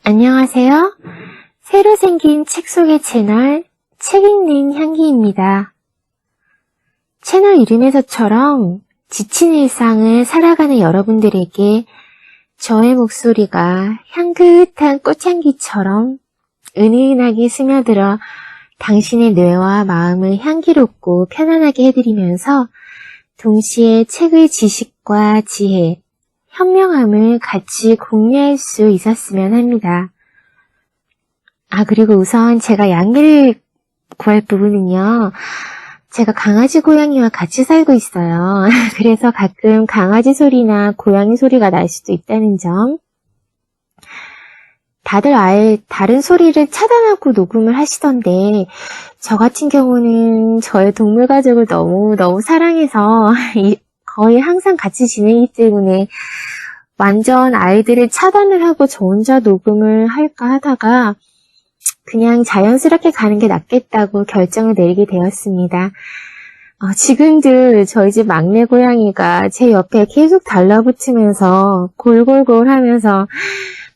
안녕하세요. 새로 생긴 책 소개 채널 책 읽는 향기입니다. 채널 이름에서처럼 지친 일상을 살아가는 여러분들에게 저의 목소리가 향긋한 꽃향기처럼 은은하게 스며들어 당신의 뇌와 마음을 향기롭고 편안하게 해드리면서 동시에 책의 지식과 지혜, 현명함을 같이 공유할 수 있었으면 합니다. 그리고 우선 제가 양해를 구할 부분은요. 제가 강아지 고양이와 같이 살고 있어요. 그래서 가끔 강아지 소리나 고양이 소리가 날 수도 있다는 점. 다들 아예 다른 소리를 차단하고 녹음을 하시던데 저 같은 경우는 저의 동물 가족을 너무 사랑해서 거의 항상 같이 지내기 때문에 완전 아이들을 차단을 하고 저 혼자 녹음을 할까 하다가 그냥 자연스럽게 가는 게 낫겠다고 결정을 내리게 되었습니다. 지금도 저희 집 막내 고양이가 제 옆에 계속 달라붙으면서 골골골 하면서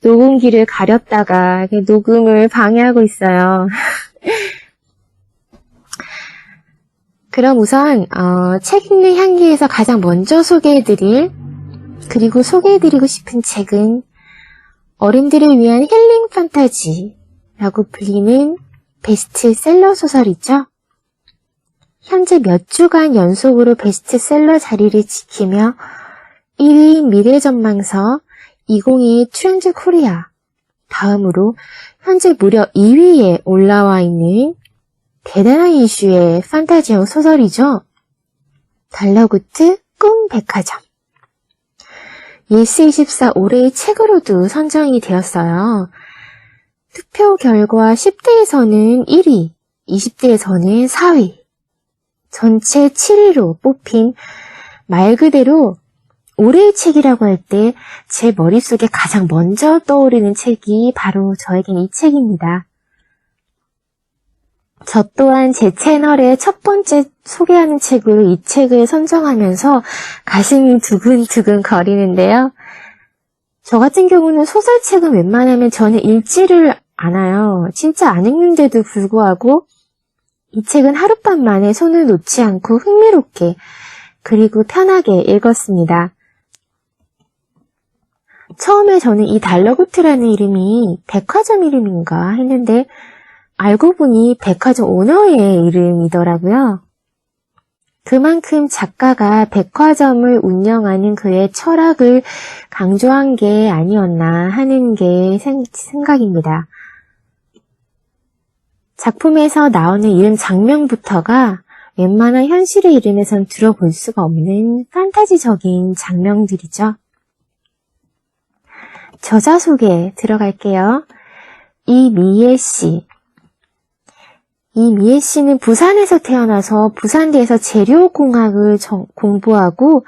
녹음기를 가렸다가 녹음을 방해하고 있어요. 그럼 우선 책 읽는 향기에서 가장 먼저 소개해드릴 그리고 소개해드리고 싶은 책은 어른들을 위한 힐링 판타지라고 불리는 베스트셀러 소설이죠. 현재 몇 주간 연속으로 베스트셀러 자리를 지키며 1위 미래전망서 2022 트렌드 코리아, 다음으로 현재 무려 2위에 올라와 있는 대단한 이슈의 판타지형 소설이죠. 달러구트 꿈백화점. 예스24 올해의 책으로도 선정이 되었어요. 투표 결과 10대에서는 1위, 20대에서는 4위, 전체 7위로 뽑힌 말 그대로 올해의 책이라고 할 때 제 머릿속에 가장 먼저 떠오르는 책이 바로 저에겐 이 책입니다. 저 또한 제 채널의 첫 번째 소개하는 책으로 이 책을 선정하면서 가슴이 두근두근 거리는데요. 저 같은 경우는 소설책은 웬만하면 저는 읽지를 않아요. 진짜 안 읽는데도 불구하고 이 책은 하룻밤 만에 손을 놓지 않고 흥미롭게 그리고 편하게 읽었습니다. 처음에 저는 이 달러구트라는 이름이 백화점 이름인가 했는데 알고 보니 백화점 오너의 이름이더라고요. 그만큼 작가가 백화점을 운영하는 그의 철학을 강조한 게 아니었나 하는 게 생각입니다. 작품에서 나오는 이름 장면부터가 웬만한 현실의 이름에선 들어볼 수가 없는 판타지적인 장면들이죠. 저자 소개 들어갈게요. 이미애 씨. 이미애 씨는 부산에서 태어나서 부산대에서 재료공학을 공부하고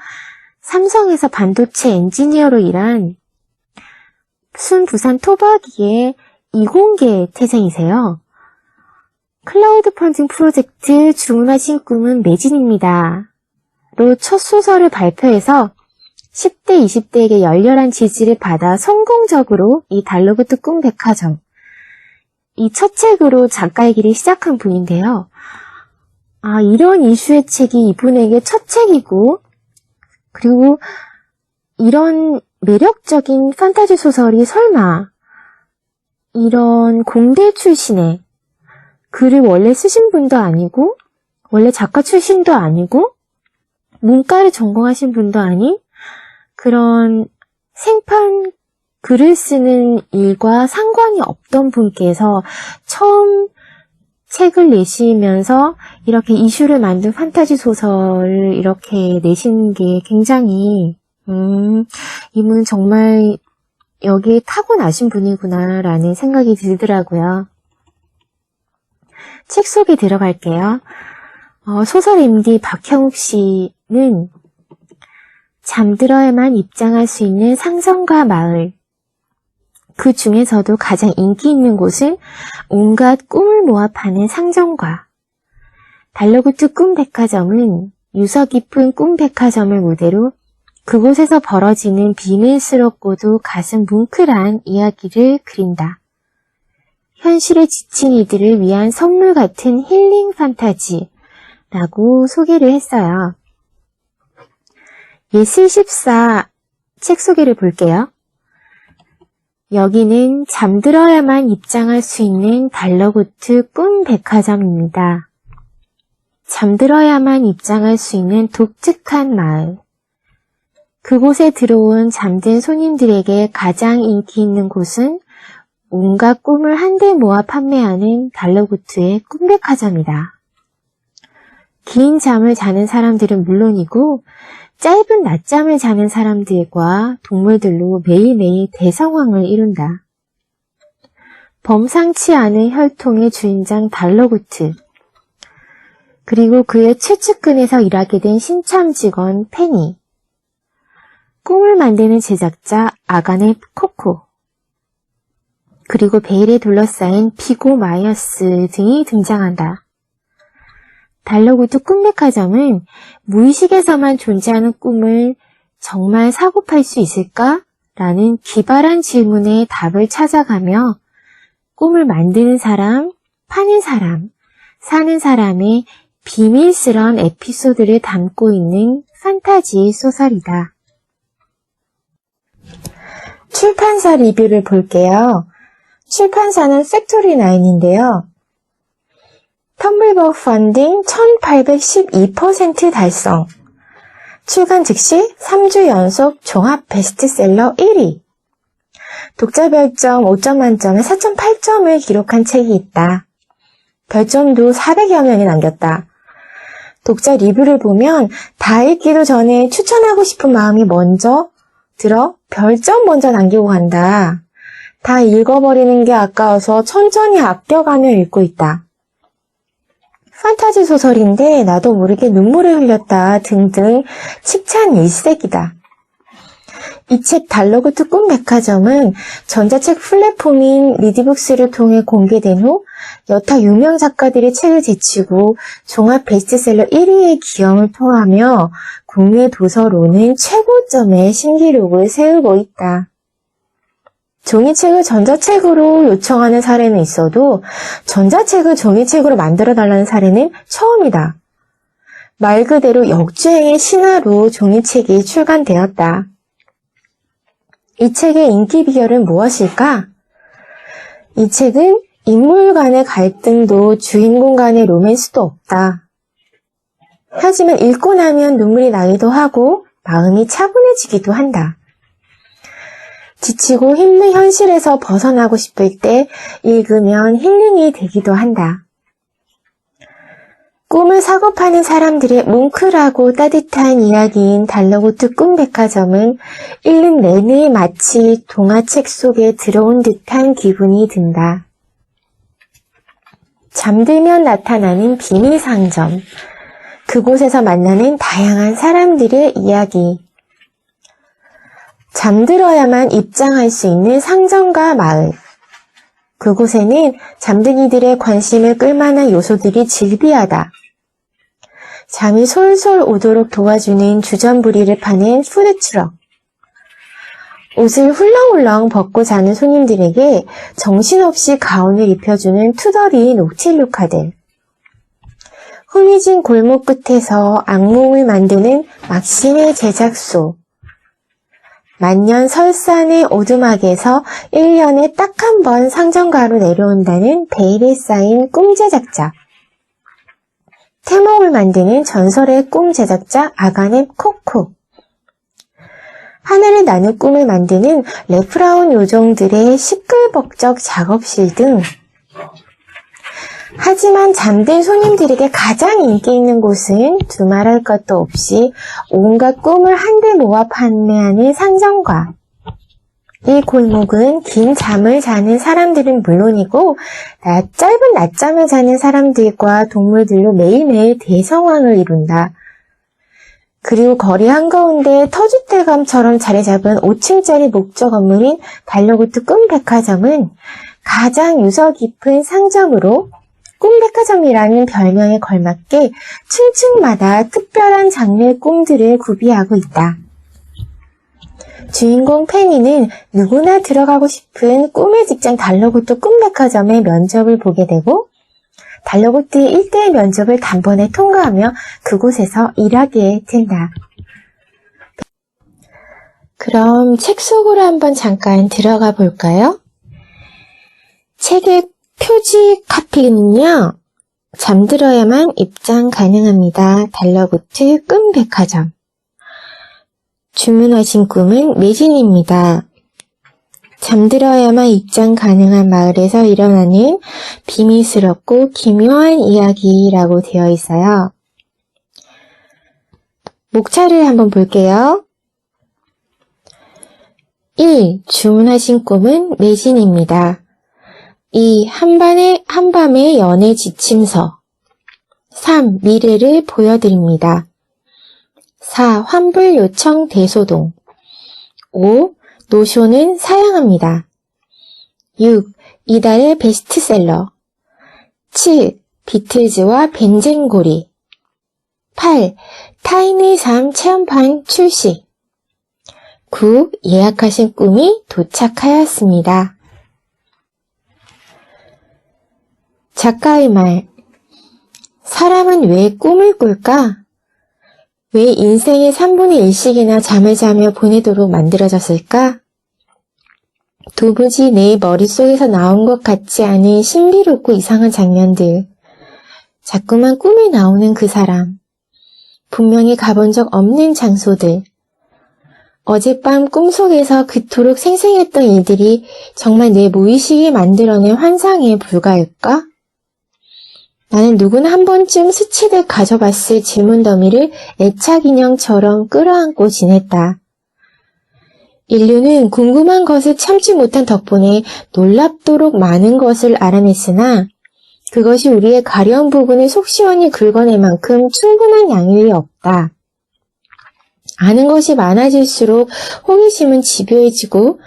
삼성에서 반도체 엔지니어로 일한 순부산 토박이의 이공계 태생이세요. 클라우드 펀딩 프로젝트 주문하신 꿈은 매진입니다. 로 첫 소설을 발표해서 10대, 20대에게 열렬한 지지를 받아 성공적으로 이 달러구트 꿈백화점, 이 첫 책으로 작가의 길을 시작한 분인데요. 이런 이슈의 책이 이분에게 첫 책이고, 그리고 이런 매력적인 판타지 소설이 설마 이런 공대 출신의 글을 원래 쓰신 분도 아니고, 원래 작가 출신도 아니고, 문과를 전공하신 분도 아닌 그런 생판 글을 쓰는 일과 상관이 없던 분께서 처음 책을 내시면서 이렇게 이슈를 만든 판타지 소설을 이렇게 내신 게 굉장히 이분은 정말 여기에 타고나신 분이구나라는 생각이 들더라고요. 책 속에 들어갈게요. 소설 MD 박형욱 씨는 잠들어야만 입장할 수 있는 상점과 마을, 그 중에서도 가장 인기 있는 곳은 온갖 꿈을 모아 파는 상점과 달러구트 꿈백화점은 유서 깊은 꿈백화점을 무대로 그곳에서 벌어지는 비밀스럽고도 가슴 뭉클한 이야기를 그린다. 현실에 지친 이들을 위한 선물 같은 힐링 판타지라고 소개를 했어요. 예슬14 책 소개를 볼게요. 여기는 잠들어야만 입장할 수 있는 달러구트 꿈 백화점입니다. 잠들어야만 입장할 수 있는 독특한 마을. 그곳에 들어온 잠든 손님들에게 가장 인기 있는 곳은 온갖 꿈을 한데 모아 판매하는 달러구트의 꿈 백화점이다. 긴 잠을 자는 사람들은 물론이고 짧은 낮잠을 자는 사람들과 동물들로 매일매일 대성황을 이룬다. 범상치 않은 혈통의 주인장 달러구트, 그리고 그의 최측근에서 일하게 된 신참 직원 페니, 꿈을 만드는 제작자 아가네 코코, 그리고 베일에 둘러싸인 피고 마이어스 등이 등장한다. 달러구트 꿈백화점은 무의식에서만 존재하는 꿈을 정말 사고 팔 수 있을까? 라는 기발한 질문에 답을 찾아가며 꿈을 만드는 사람, 파는 사람, 사는 사람의 비밀스러운 에피소드를 담고 있는 판타지 소설이다. 출판사 리뷰를 볼게요. 출판사는 팩토리9인데요. 텀블벅 펀딩 1812% 달성. 출간 즉시 3주 연속 종합 베스트셀러 1위. 독자 별점 5점 만점에 4.8점을 기록한 책이 있다. 별점도 400여 명이 남겼다. 독자 리뷰를 보면 다 읽기도 전에 추천하고 싶은 마음이 먼저 들어 별점 먼저 남기고 간다. 다 읽어버리는 게 아까워서 천천히 아껴가며 읽고 있다. 판타지 소설인데 나도 모르게 눈물을 흘렸다 등등 칭찬 일색이다. 이 책 달러구트 꿈 백화점은 전자책 플랫폼인 리디북스를 통해 공개된 후 여타 유명 작가들의 책을 제치고 종합 베스트셀러 1위의 기염을 토하며 국내 도서로는 최고점의 신기록을 세우고 있다. 종이책을 전자책으로 요청하는 사례는 있어도 전자책을 종이책으로 만들어달라는 사례는 처음이다. 말 그대로 역주행의 신화로 종이책이 출간되었다. 이 책의 인기 비결은 무엇일까? 이 책은 인물 간의 갈등도 주인공 간의 로맨스도 없다. 하지만 읽고 나면 눈물이 나기도 하고 마음이 차분해지기도 한다. 지치고 힘든 현실에서 벗어나고 싶을 때 읽으면 힐링이 되기도 한다. 꿈을 사고 파는 사람들의 뭉클하고 따뜻한 이야기인 달러구트 꿈 백화점은 읽는 내내 마치 동화책 속에 들어온 듯한 기분이 든다. 잠들면 나타나는 비밀 상점, 그곳에서 만나는 다양한 사람들의 이야기, 잠들어야만 입장할 수 있는 상점과 마을, 그곳에는 잠든 이들의 관심을 끌만한 요소들이 즐비하다. 잠이 솔솔 오도록 도와주는 주전부리를 파는 푸드트럭, 옷을 훌렁훌렁 벗고 자는 손님들에게 정신없이 가운을 입혀주는 투덜이 녹틸루카들, 흐미진 골목 끝에서 악몽을 만드는 막신의 제작소, 만년 설산의 오두막에서 1년에 딱 한 번 상점가로 내려온다는 베일에 쌓인 꿈 제작자, 태몽을 만드는 전설의 꿈 제작자 아가네 코코, 하늘을 나는 꿈을 만드는 레프라운 요정들의 시끌벅적 작업실 등, 하지만 잠든 손님들에게 가장 인기 있는 곳은 두말할 것도 없이 온갖 꿈을 한데 모아 판매하는 상점가. 이 골목은 긴 잠을 자는 사람들은 물론이고 짧은 낮잠을 자는 사람들과 동물들로 매일매일 대성황을 이룬다. 그리고 거리 한가운데 터줏대감처럼 자리 잡은 5층짜리 목조 건물인 달러구트 꿈 백화점은 가장 유서 깊은 상점으로 꿈백화점이라는 별명에 걸맞게 층층마다 특별한 장르의 꿈들을 구비하고 있다. 주인공 페니는 누구나 들어가고 싶은 꿈의 직장 달러고트 꿈백화점의 면접을 보게 되고 달러고트의 1대1 면접을 단번에 통과하며 그곳에서 일하게 된다. 그럼 책 속으로 한번 잠깐 들어가 볼까요? 책의 표지 카피는요. 잠들어야만 입장 가능합니다. 달러고트 꿈백화점. 주문하신 꿈은 매진입니다. 잠들어야만 입장 가능한 마을에서 일어나는 비밀스럽고 기묘한 이야기라고 되어 있어요. 목차를 한번 볼게요. 1. 주문하신 꿈은 매진입니다. 2. 한밤의 연애 지침서. 3. 미래를 보여드립니다. 4. 환불 요청 대소동. 5. 노쇼는 사양합니다. 6. 이달의 베스트셀러. 7. 비틀즈와 벤젠고리. 8. 타인의 삶 체험판 출시. 9. 예약하신 꿈이 도착하였습니다. 작가의 말. 사람은 왜 꿈을 꿀까? 왜 인생의 3분의 1씩이나 잠을 자며 보내도록 만들어졌을까? 도무지 내 머릿속에서 나온 것 같지 않은 신비롭고 이상한 장면들. 자꾸만 꿈에 나오는 그 사람. 분명히 가본 적 없는 장소들. 어젯밤 꿈속에서 그토록 생생했던 일들이 정말 내 무의식이 만들어낸 환상에 불과할까? 나는 누구나 한 번쯤 스치듯 가져봤을 질문 더미를 애착 인형처럼 끌어안고 지냈다. 인류는 궁금한 것을 참지 못한 덕분에 놀랍도록 많은 것을 알아냈으나 그것이 우리의 가려운 부분을 속 시원히 긁어낼 만큼 충분한 양이 없다. 아는 것이 많아질수록 호기심은 집요해지고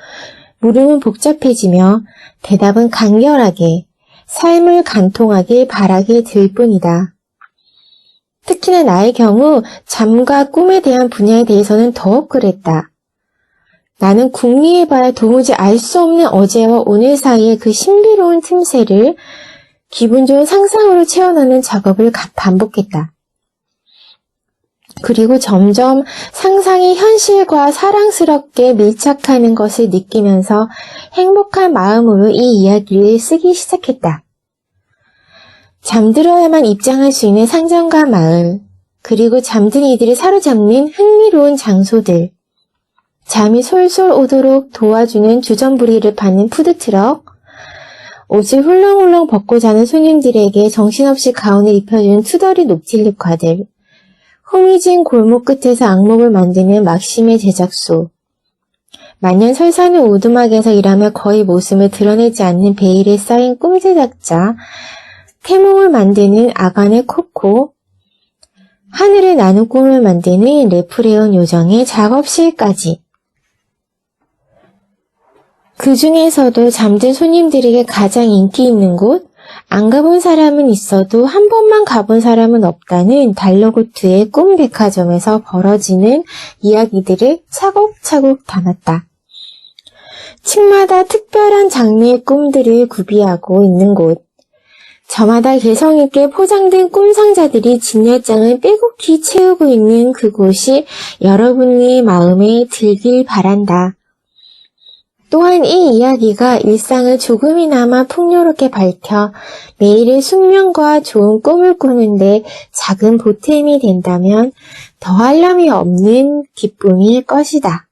물음은 복잡해지며 대답은 간결하게 삶을 간통하게 바라게 될 뿐이다. 특히나 나의 경우 잠과 꿈에 대한 분야에 대해서는 더욱 그랬다. 나는 궁리해봐야 도무지 알 수 없는 어제와 오늘 사이의 그 신비로운 틈새를 기분 좋은 상상으로 채워넣는 작업을 반복했다. 그리고 점점 상상이 현실과 사랑스럽게 밀착하는 것을 느끼면서 행복한 마음으로 이 이야기를 쓰기 시작했다. 잠들어야만 입장할 수 있는 상점과 마을, 그리고 잠든 이들을 사로잡는 흥미로운 장소들, 잠이 솔솔 오도록 도와주는 주전부리를 파는 푸드트럭, 옷을 훌렁훌렁 벗고 자는 손님들에게 정신없이 가운을 입혀주는 투덜이 녹틸립과들, 흥미진 골목 끝에서 악몽을 만드는 막심의 제작소, 만년설사는 오두막에서 일하며 거의 모습을 드러내지 않는 베일에 쌓인 꿈 제작자, 태몽을 만드는 아간의 코코, 하늘을 나는 꿈을 만드는 레프레온 요정의 작업실까지. 그 중에서도 잠든 손님들에게 가장 인기 있는 곳, 안 가본 사람은 있어도 한 번만 가본 사람은 없다는 달러고트의 꿈백화점에서 벌어지는 이야기들을 차곡차곡 담았다. 층마다 특별한 장르의 꿈들을 구비하고 있는 곳, 저마다 개성있게 포장된 꿈상자들이 진열장을 빼곡히 채우고 있는 그곳이 여러분의 마음에 들길 바란다. 또한 이 이야기가 일상을 조금이나마 풍요롭게 밝혀 매일의 숙면과 좋은 꿈을 꾸는데 작은 보탬이 된다면 더할 나위 없는 기쁨일 것이다.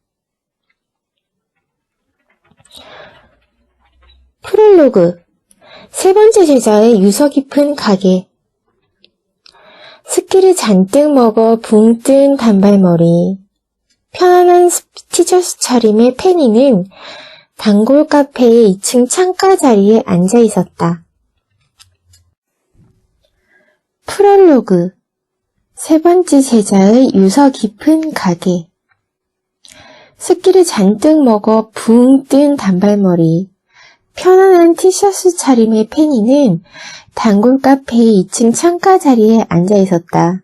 프롤로그. 세 번째 제자의 유서 깊은 가게. 스키를 잔뜩 먹어 붕 뜬 단발머리, 편안한 티셔츠 차림의 페니는 단골 카페의 2층 창가 자리에 앉아 있었다. 프롤로그. 세 번째 제자의 유서 깊은 가게. 스키를 잔뜩 먹어 붕 뜬 단발머리, 편안한 티셔츠 차림의 페니는 단골 카페의 2층 창가 자리에 앉아 있었다.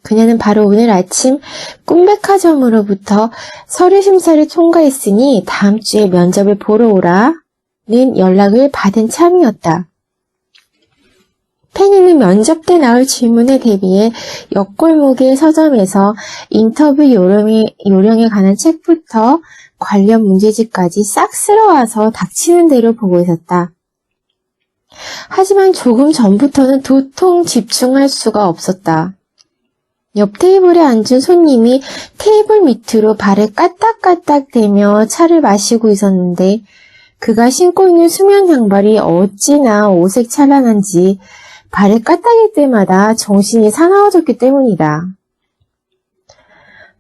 그녀는 바로 오늘 아침 꿈백화점으로부터 서류 심사를 통과했으니 다음 주에 면접을 보러 오라는 연락을 받은 참이었다. 페니는 면접 때 나올 질문에 대비해 옆골목의 서점에서 인터뷰 요령에 관한 책부터 관련 문제집까지 싹 쓸어와서 닥치는 대로 보고 있었다. 하지만 조금 전부터는 도통 집중할 수가 없었다. 옆 테이블에 앉은 손님이 테이블 밑으로 발을 까딱까딱 대며 차를 마시고 있었는데 그가 신고 있는 수면 양말이 어찌나 오색 찬란한지 발을 까딱일 때마다 정신이 사나워졌기 때문이다.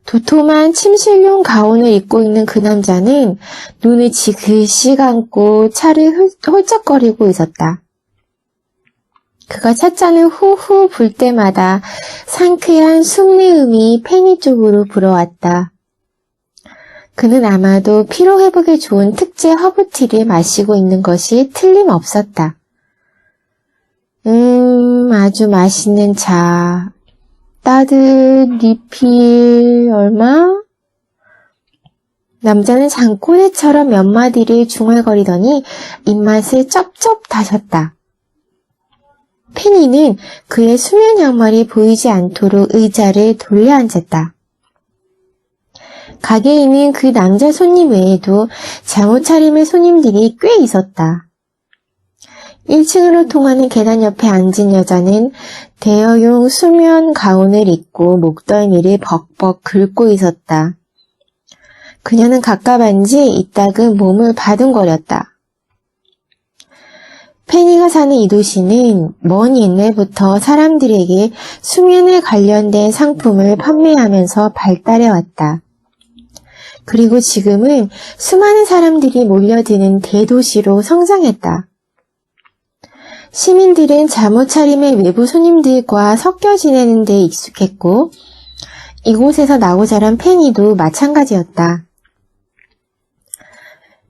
도톰한 침실용 가운을 입고 있는 그 남자는 눈을 지그시 감고 차를 홀짝거리고 있었다. 그가 찻잔을 후후 불 때마다 상쾌한 숨내음이 페니 쪽으로 불어왔다. 그는 아마도 피로회복에 좋은 특제 허브티를 마시고 있는 것이 틀림없었다. 아주 맛있는 차. 따뜻 리필 얼마? 남자는 장꼬대처럼 몇 마디를 중얼거리더니 입맛을 쩝쩝 다셨다. 페니는 그의 수면 양말이 보이지 않도록 의자를 돌려 앉았다. 가게에 있는 그 남자 손님 외에도 잠옷 차림의 손님들이 꽤 있었다. 1층으로 통하는 계단 옆에 앉은 여자는 대여용 수면 가운을 입고 목덜미를 벅벅 긁고 있었다. 그녀는 갑갑한지 이따금 몸을 바둥거렸다. 페니가 사는 이 도시는 먼 옛날부터 사람들에게 수면에 관련된 상품을 판매하면서 발달해왔다. 그리고 지금은 수많은 사람들이 몰려드는 대도시로 성장했다. 시민들은 잠옷 차림의 외부 손님들과 섞여 지내는 데 익숙했고 이곳에서 나고 자란 페니도 마찬가지였다.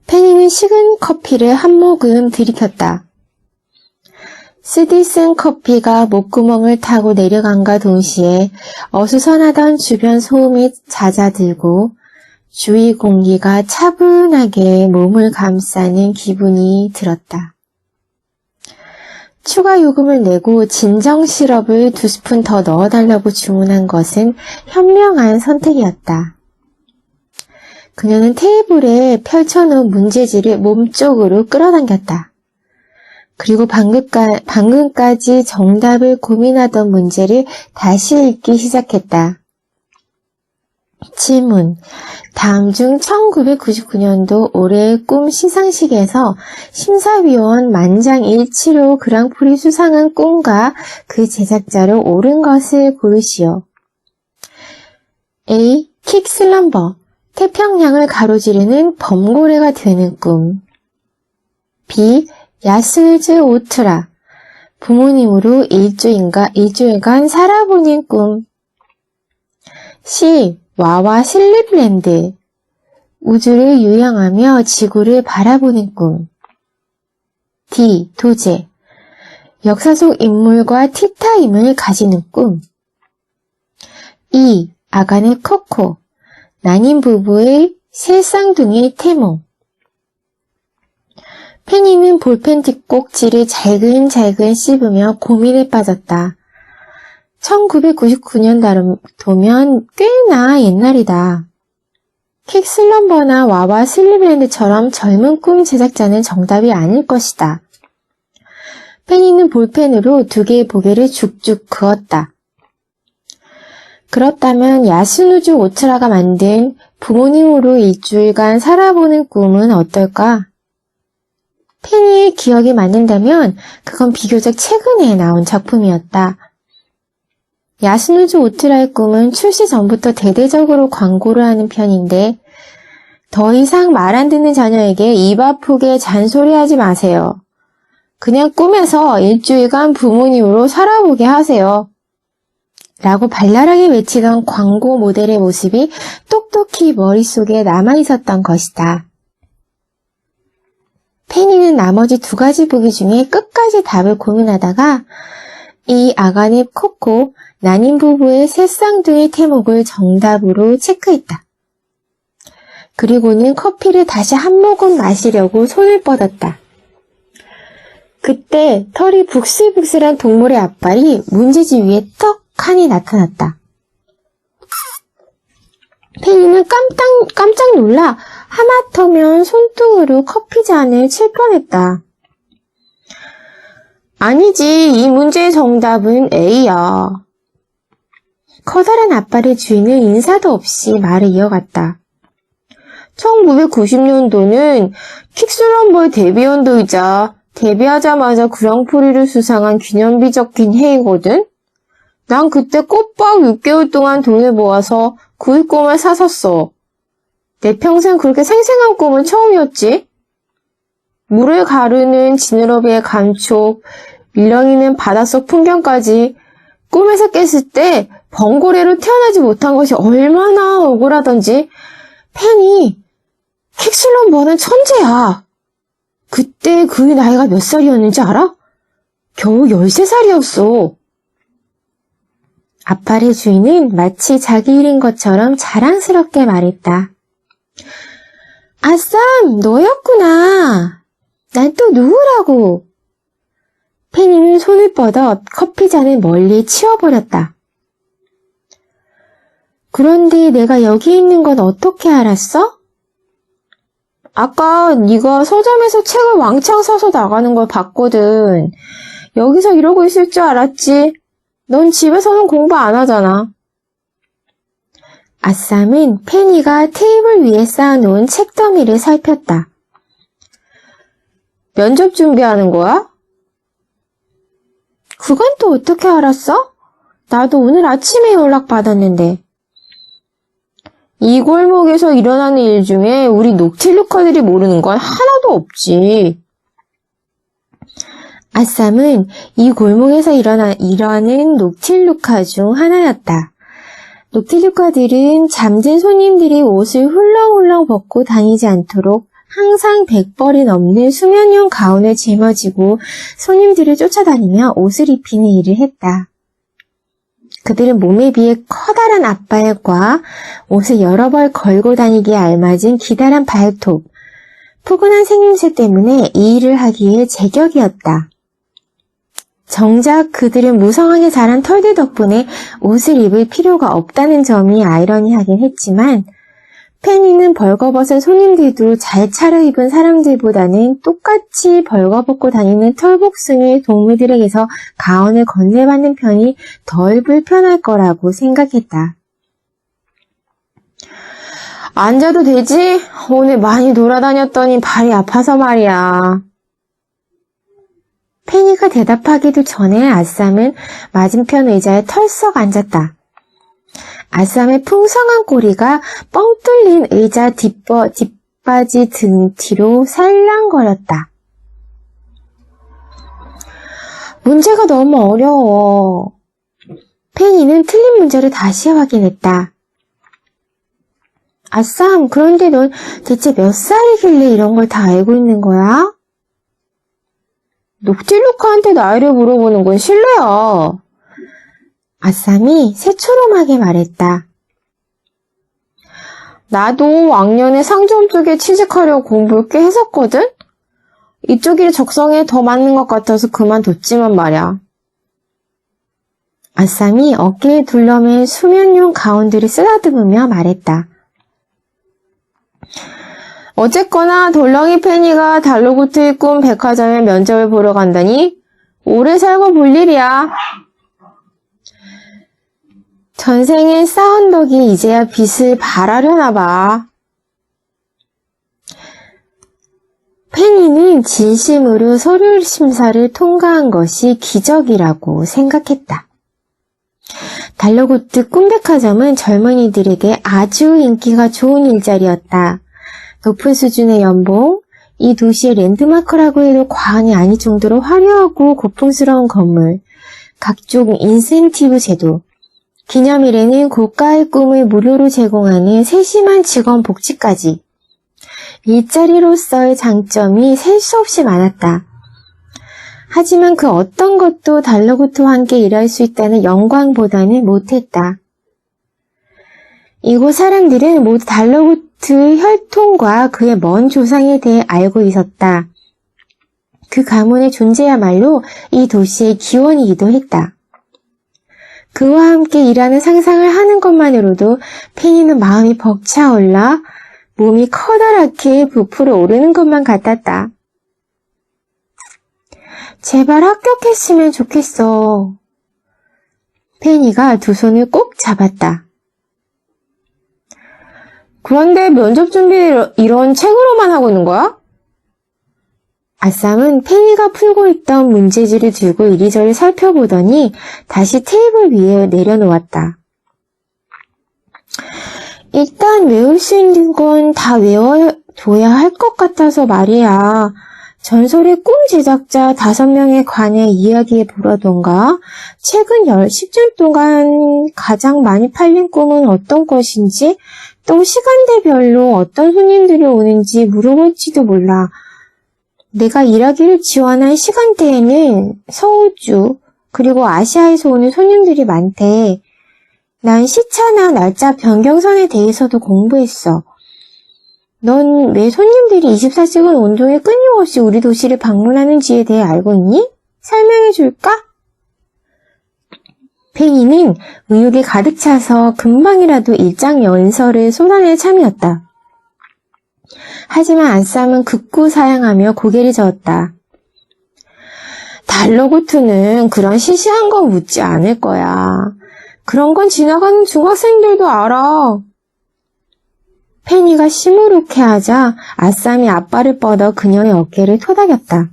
페니는 식은 커피를 한 모금 들이켰다. 쓰디쓴 커피가 목구멍을 타고 내려간과 동시에 어수선하던 주변 소음이 잦아들고 주위 공기가 차분하게 몸을 감싸는 기분이 들었다. 추가 요금을 내고 진정 시럽을 2스푼 더 넣어달라고 주문한 것은 현명한 선택이었다. 그녀는 테이블에 펼쳐놓은 문제지를 몸쪽으로 끌어당겼다. 그리고 방금까지 정답을 고민하던 문제를 다시 읽기 시작했다. 질문. 다음 중 1999년도 올해의 꿈 시상식에서 심사위원 만장일치로 그랑프리 수상한 꿈과 그 제작자로 옳은 것을 고르시오. A. 킥슬럼버. 태평양을 가로지르는 범고래가 되는 꿈. B. 야스누즈 오트라. 부모님으로 일주일간 살아보는 꿈. C. 와와 슬립랜드. 우주를 유영하며 지구를 바라보는 꿈. D. 도제. 역사 속 인물과 티타임을 가지는 꿈. E. 아가네 코코. 난임 부부의 새 쌍둥이 태몽. 페니는 볼펜 뒷꼭지를 잘근잘근 씹으며 고민에 빠졌다. 1999년도면 꽤나 옛날이다. 킥슬럼버나 와와 슬립랜드처럼 젊은 꿈 제작자는 정답이 아닐 것이다. 페니는 볼펜으로 2개의 보게를 죽죽 그었다. 그렇다면 야스누즈 오트라가 만든 부모님으로 일주일간 살아보는 꿈은 어떨까? 페니의 기억이 맞는다면 그건 비교적 최근에 나온 작품이었다. 야스누즈 오트라의 꿈은 출시 전부터 대대적으로 광고를 하는 편인데 더 이상 말 안 듣는 자녀에게 입 아프게 잔소리하지 마세요. 그냥 꿈에서 일주일간 부모님으로 살아보게 하세요. 라고 발랄하게 외치던 광고 모델의 모습이 똑똑히 머릿속에 남아있었던 것이다. 페니는 나머지 2가지 보기 중에 끝까지 답을 고민하다가 이 아가네 코코, 난임 부부의 새 쌍둥이 태목을 정답으로 체크했다. 그리고는 커피를 다시 한 모금 마시려고 손을 뻗었다. 그때 털이 북슬북슬한 동물의 앞발이 문지지 위에 떡하니 나타났다. 페니는 깜짝 놀라 하마터면 손등으로 커피잔을 칠 뻔했다. 아니지, 이 문제의 정답은 A야. 커다란 앞발의 주인은 인사도 없이 말을 이어갔다. 1990년도는 킥슬럼버의 데뷔연도이자 데뷔하자마자 그랑프리를 수상한 기념비 적힌 해이거든? 난 그때 꼬박 6개월 동안 돈을 모아서 그 꿈을 사섰어. 내 평생 그렇게 생생한 꿈은 처음이었지. 물을 가르는 지느러미의 감촉, 밀렁이는 바닷속 풍경까지 꿈에서 깼을 때 번고래로 태어나지 못한 것이 얼마나 억울하던지. 페니, 킥슬럼버는 천재야. 그때 그 나이가 몇 살이었는지 알아? 겨우 13살이었어. 앞발의 주인은 마치 자기 일인 것처럼 자랑스럽게 말했다. 아쌈, 너였구나. 난 또 누구라고? 페니는 손을 뻗어 커피잔을 멀리 치워버렸다. 그런데 내가 여기 있는 건 어떻게 알았어? 아까 네가 서점에서 책을 왕창 사서 나가는 걸 봤거든. 여기서 이러고 있을 줄 알았지. 넌 집에서는 공부 안 하잖아. 아쌈은 페니가 테이블 위에 쌓아놓은 책더미를 살폈다. 면접 준비하는 거야? 그건 또 어떻게 알았어? 나도 오늘 아침에 연락받았는데. 이 골목에서 일어나는 일 중에 우리 녹틸루카들이 모르는 건 하나도 없지. 아쌈은 이 골목에서 일어나는 녹틸루카 중 하나였다. 녹틸루카들은 잠든 손님들이 옷을 훌렁훌렁 벗고 다니지 않도록 항상 100벌이 넘는 수면용 가운을 짊어지고 손님들을 쫓아다니며 옷을 입히는 일을 했다. 그들은 몸에 비해 커다란 앞발과 옷을 여러 벌 걸고 다니기에 알맞은 기다란 발톱, 푸근한 생김새 때문에 이 일을 하기에 제격이었다. 정작 그들은 무성하게 자란 털들 덕분에 옷을 입을 필요가 없다는 점이 아이러니하긴 했지만 페니는 벌거벗은 손님들도 잘 차려입은 사람들보다는 똑같이 벌거벗고 다니는 털복숭이 동물들에게서 가온을 건네받는 편이 덜 불편할 거라고 생각했다. 앉아도 되지? 오늘 많이 돌아다녔더니 발이 아파서 말이야. 페니가 대답하기도 전에 아쌈은 맞은편 의자에 털썩 앉았다. 아쌈의 풍성한 꼬리가 뻥 뚫린 의자 뒷바지 등 뒤로 살랑거렸다. 문제가 너무 어려워. 페니는 틀린 문제를 다시 확인했다. 아쌈, 그런데 넌 대체 몇 살이길래 이런 걸 다 알고 있는 거야? 녹틸루카한테 나이를 물어보는 건 실례야. 아쌈이 새초롬하게 말했다. 나도 왕년에 상점 쪽에 취직하려고 공부를 꽤 했었거든? 이쪽 일 적성에 더 맞는 것 같아서 그만뒀지만 말이야. 아쌈이 어깨에 둘러맨 수면용 가운들을 쓰다듬으며 말했다. 어쨌거나 돌렁이 페니가 달로구트의 꿈 백화점에 면접을 보러 간다니 오래 살고 볼 일이야. 전생에 쌓은 덕이 이제야 빛을 발하려나 봐. 페니는 진심으로 서류 심사를 통과한 것이 기적이라고 생각했다. 달로구트 꿈백화점은 젊은이들에게 아주 인기가 좋은 일자리였다. 높은 수준의 연봉, 이 도시의 랜드마크라고 해도 과언이 아닐 정도로 화려하고 고풍스러운 건물, 각종 인센티브 제도, 기념일에는 고가의 꿈을 무료로 제공하는 세심한 직원 복지까지 일자리로서의 장점이 셀 수 없이 많았다. 하지만 그 어떤 것도 달러구트와 함께 일할 수 있다는 영광보다는 못했다. 이곳 사람들은 모두 달러구트 혈통과 그의 먼 조상에 대해 알고 있었다. 그 가문의 존재야말로 이 도시의 기원이기도 했다. 그와 함께 일하는 상상을 하는 것만으로도 페니는 마음이 벅차올라 몸이 커다랗게 부풀어 오르는 것만 같았다. 제발 합격했으면 좋겠어. 페니가 두 손을 꼭 잡았다. 그런데 면접 준비를 이런 책으로만 하고 있는 거야? 아쌈은 페니가 풀고 있던 문제지를 들고 이리저리 살펴보더니 다시 테이블 위에 내려놓았다. 일단 외울 수 있는 건 다 외워둬야 할 것 같아서 말이야. 전설의 꿈 제작자 5명에 관해 이야기해 보라던가, 최근 10년 동안 가장 많이 팔린 꿈은 어떤 것인지, 또 시간대별로 어떤 손님들이 오는지 물어볼지도 몰라. 내가 일하기를 지원한 시간대에는 서우주, 그리고 아시아에서 오는 손님들이 많대. 난 시차나 날짜 변경선에 대해서도 공부했어. 넌 왜 손님들이 24시간 온종일 끊임없이 우리 도시를 방문하는지에 대해 알고 있니? 설명해 줄까? 페니는 의욕이 가득 차서 금방이라도 일장 연설을 쏟아낼 참이었다. 하지만 아쌈은 극구 사양하며 고개를 저었다. 달러구트는 그런 시시한 거 묻지 않을 거야. 그런 건 지나가는 중학생들도 알아. 페니가 시무룩해하자 아쌈이 앞발을 뻗어 그녀의 어깨를 토닥였다.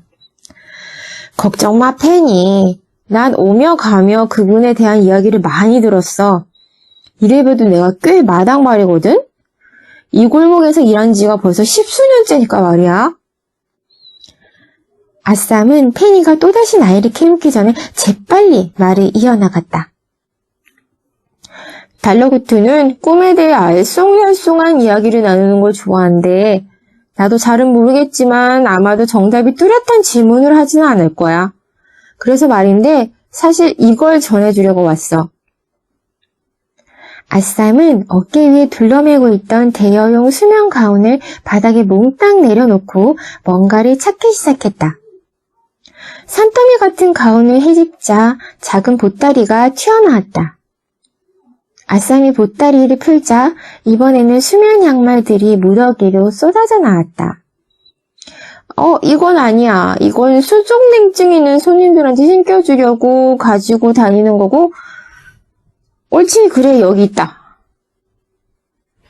걱정 마, 페니. 난 오며 가며 그분에 대한 이야기를 많이 들었어. 이래봬도 내가 꽤 마당발이거든? 이 골목에서 일한 지가 벌써 10수년째니까 말이야. 아쌈은 페니가 또다시 나이를 캐묻기 전에 재빨리 말을 이어나갔다. 달러구트는 꿈에 대해 알쏭달쏭한 이야기를 나누는 걸 좋아한대. 나도 잘은 모르겠지만 아마도 정답이 뚜렷한 질문을 하지는 않을 거야. 그래서 말인데 사실 이걸 전해주려고 왔어. 아쌈은 어깨 위에 둘러매고 있던 대여용 수면 가운을 바닥에 몽땅 내려놓고 뭔가를 찾기 시작했다. 산더미 같은 가운을 헤집자 작은 보따리가 튀어나왔다. 아쌈이 보따리를 풀자 이번에는 수면 양말들이 무더기로 쏟아져 나왔다. 이건 아니야. 이건 수족냉증 있는 손님들한테 신겨주려고 가지고 다니는 거고, 옳지, 그래, 여기 있다.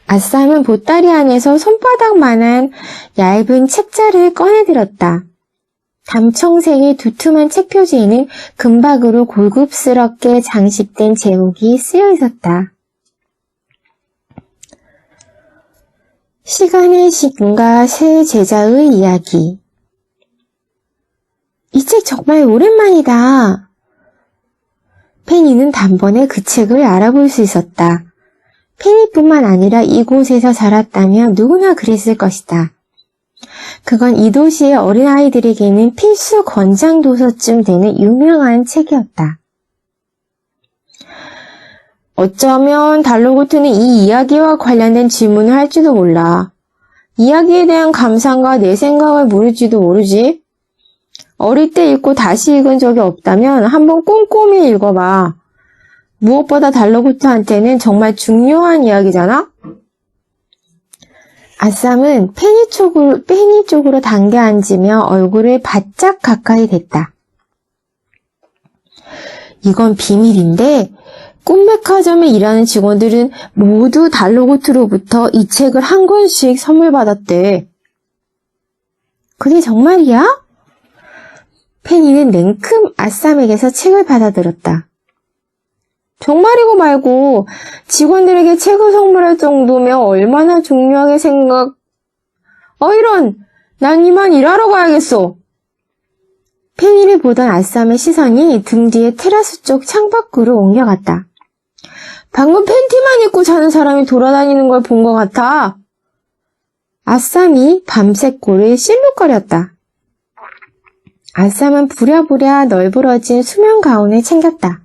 아쌈은 보따리 안에서 손바닥만한 얇은 책자를 꺼내들었다. 담청색의 두툼한 책 표지에는 금박으로 고급스럽게 장식된 제목이 쓰여 있었다. 시간의 신과 새 제자의 이야기. 이 책 정말 오랜만이다. 페니는 단번에 그 책을 알아볼 수 있었다. 페니뿐만 아니라 이곳에서 자랐다면 누구나 그랬을 것이다. 그건 이 도시의 어린아이들에게는 필수 권장 도서쯤 되는 유명한 책이었다. 어쩌면 달러구트는 이 이야기와 관련된 질문을 할지도 몰라. 이야기에 대한 감상과 내 생각을 물을지도 모르지. 어릴 때 읽고 다시 읽은 적이 없다면 한번 꼼꼼히 읽어봐. 무엇보다 달러구트한테는 정말 중요한 이야기잖아? 아쌈은 페니 쪽으로 당겨 앉으며 얼굴을 바짝 가까이 댔다. 이건 비밀인데 꿈백화점에 일하는 직원들은 모두 달러구트로부터 이 책을 한 권씩 선물 받았대. 그게 정말이야? 페니는 냉큼 아쌈에게서 책을 받아들었다. 정말이고 말고 직원들에게 책을 선물할 정도면 얼마나 중요하게 이런! 난 이만 일하러 가야겠어. 페니를 보던 아쌈의 시선이 등 뒤에 테라스 쪽 창밖으로 옮겨갔다. 방금 팬티만 입고 자는 사람이 돌아다니는 걸 본 것 같아. 아쌈이 밤새 꼴을 실룩거렸다. 아쌈은 부랴부랴 널브러진 수면 가운을 챙겼다.